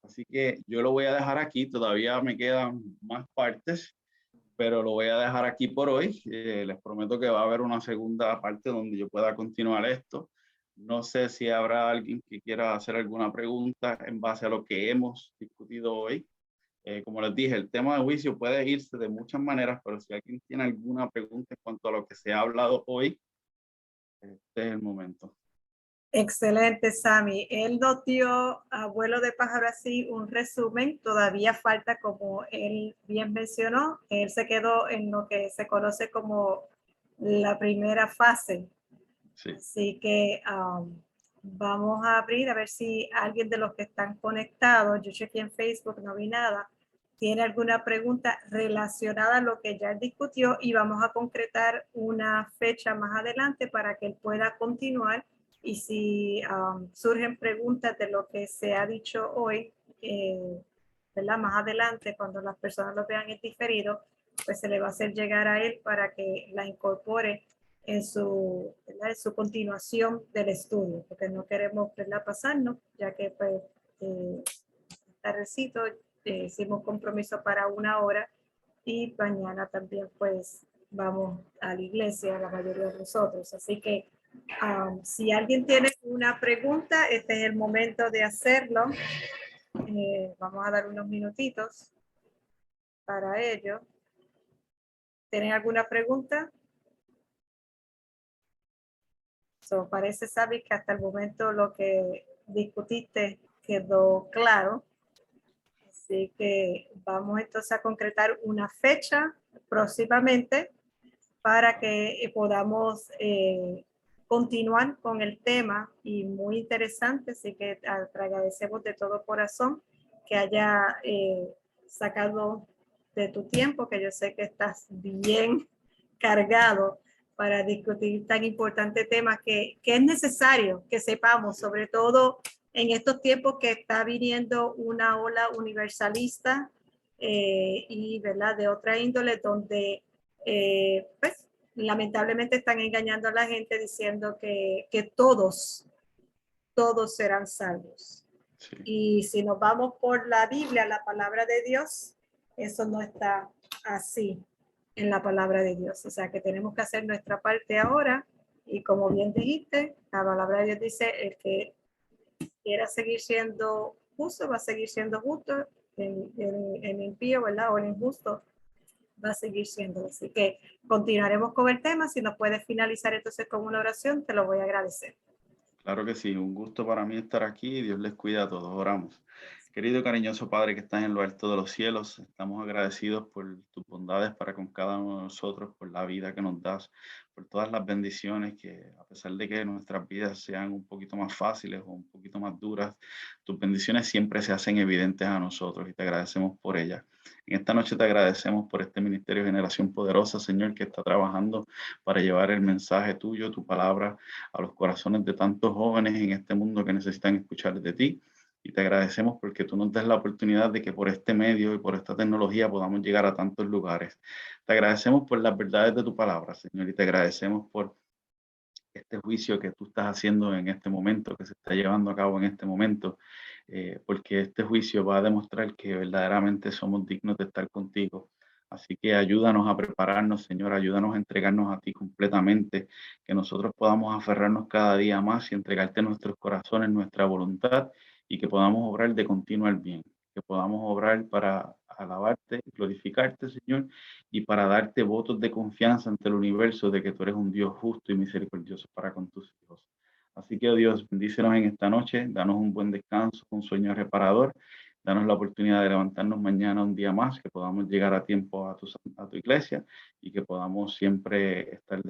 así que yo lo voy a dejar aquí. Todavía me quedan más partes, pero lo voy a dejar aquí por hoy. Les prometo que va a haber una segunda parte donde yo pueda continuar esto. No sé si habrá alguien que quiera hacer alguna pregunta en base a lo que hemos discutido hoy. Como les dije, el tema de juicio puede irse de muchas maneras, pero si alguien tiene alguna pregunta en cuanto a lo que se ha hablado hoy, este es el momento. Excelente, Sammy. Él nos dio, abuelo de pájaro, así un resumen. Todavía falta, como él bien mencionó, él se quedó en lo que se conoce como la primera fase. Sí. Así que vamos a abrir a ver si alguien de los que están conectados, yo chequeé en Facebook, no vi nada, tiene alguna pregunta relacionada a lo que ya discutió, y vamos a concretar una fecha más adelante para que él pueda continuar. Y si surgen preguntas de lo que se ha dicho hoy, ¿verdad? Más adelante, cuando las personas lo vean en diferido, pues se le va a hacer llegar a él para que la incorpore en su, ¿verdad? En su continuación del estudio, porque no queremos, ¿verdad?, pasarnos, ya que pues tardecito hicimos compromiso para 1 hora, y mañana también pues vamos a la iglesia, la mayoría de nosotros. Así que si alguien tiene una pregunta, este es el momento de hacerlo. Vamos a dar unos minutitos para ello. ¿Tienen alguna pregunta? Parece, Sabi, que hasta el momento lo que discutiste quedó claro. Así que vamos entonces a concretar una fecha próximamente para que podamos continuar con el tema, y muy interesante. Así que te agradecemos de todo corazón que haya sacado de tu tiempo, que yo sé que estás bien cargado para discutir tan importante tema que es necesario que sepamos, sobre todo en estos tiempos que está viniendo una ola universalista y, ¿verdad?, de otra índole, donde pues lamentablemente están engañando a la gente diciendo que todos serán salvos. Sí. Y si nos vamos por la Biblia, la palabra de Dios, eso no está así en la palabra de Dios. O sea que tenemos que hacer nuestra parte ahora, y como bien dijiste, la palabra de Dios dice: el que quiera seguir siendo justo va a seguir siendo justo, el impío, ¿verdad?, o el injusto va a seguir siendo. Así que continuaremos con el tema. Si nos puedes finalizar entonces con una oración, te lo voy a agradecer. Claro que sí, un gusto para mí estar aquí. Dios les cuida a todos. Oramos. Querido cariñoso Padre que estás en lo alto de los cielos, estamos agradecidos por tus bondades para con cada uno de nosotros, por la vida que nos das, por todas las bendiciones que, a pesar de que nuestras vidas sean un poquito más fáciles o un poquito más duras, tus bendiciones siempre se hacen evidentes a nosotros, y te agradecemos por ellas. En esta noche te agradecemos por este ministerio Generación Poderosa, Señor, que está trabajando para llevar el mensaje tuyo, tu palabra, a los corazones de tantos jóvenes en este mundo que necesitan escuchar de ti. Y te agradecemos porque tú nos das la oportunidad de que por este medio y por esta tecnología podamos llegar a tantos lugares. Te agradecemos por las verdades de tu palabra, Señor, y te agradecemos por este juicio que tú estás haciendo en este momento, que se está llevando a cabo en este momento, porque este juicio va a demostrar que verdaderamente somos dignos de estar contigo, Así que ayúdanos a prepararnos, Señor, ayúdanos a entregarnos a ti completamente, que nosotros podamos aferrarnos cada día más y entregarte nuestros corazones, nuestra voluntad, y que podamos obrar de continuo el bien, que podamos obrar para alabarte, glorificarte, Señor, y para darte votos de confianza ante el universo de que tú eres un Dios justo y misericordioso para con tus hijos. Así que, oh Dios, bendícenos en esta noche, danos un buen descanso, un sueño reparador. Danos la oportunidad de levantarnos mañana un día más, que podamos llegar a tiempo a tu iglesia y que podamos siempre estar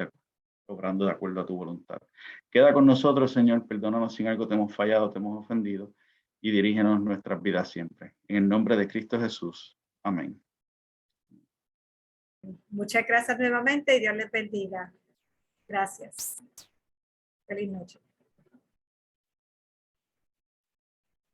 obrando de acuerdo a tu voluntad. Queda con nosotros, Señor, perdónanos si en algo te hemos fallado, te hemos ofendido, y dirígenos nuestras vidas siempre. En el nombre de Cristo Jesús. Amén. Muchas gracias nuevamente y Dios les bendiga. Gracias. Feliz noche.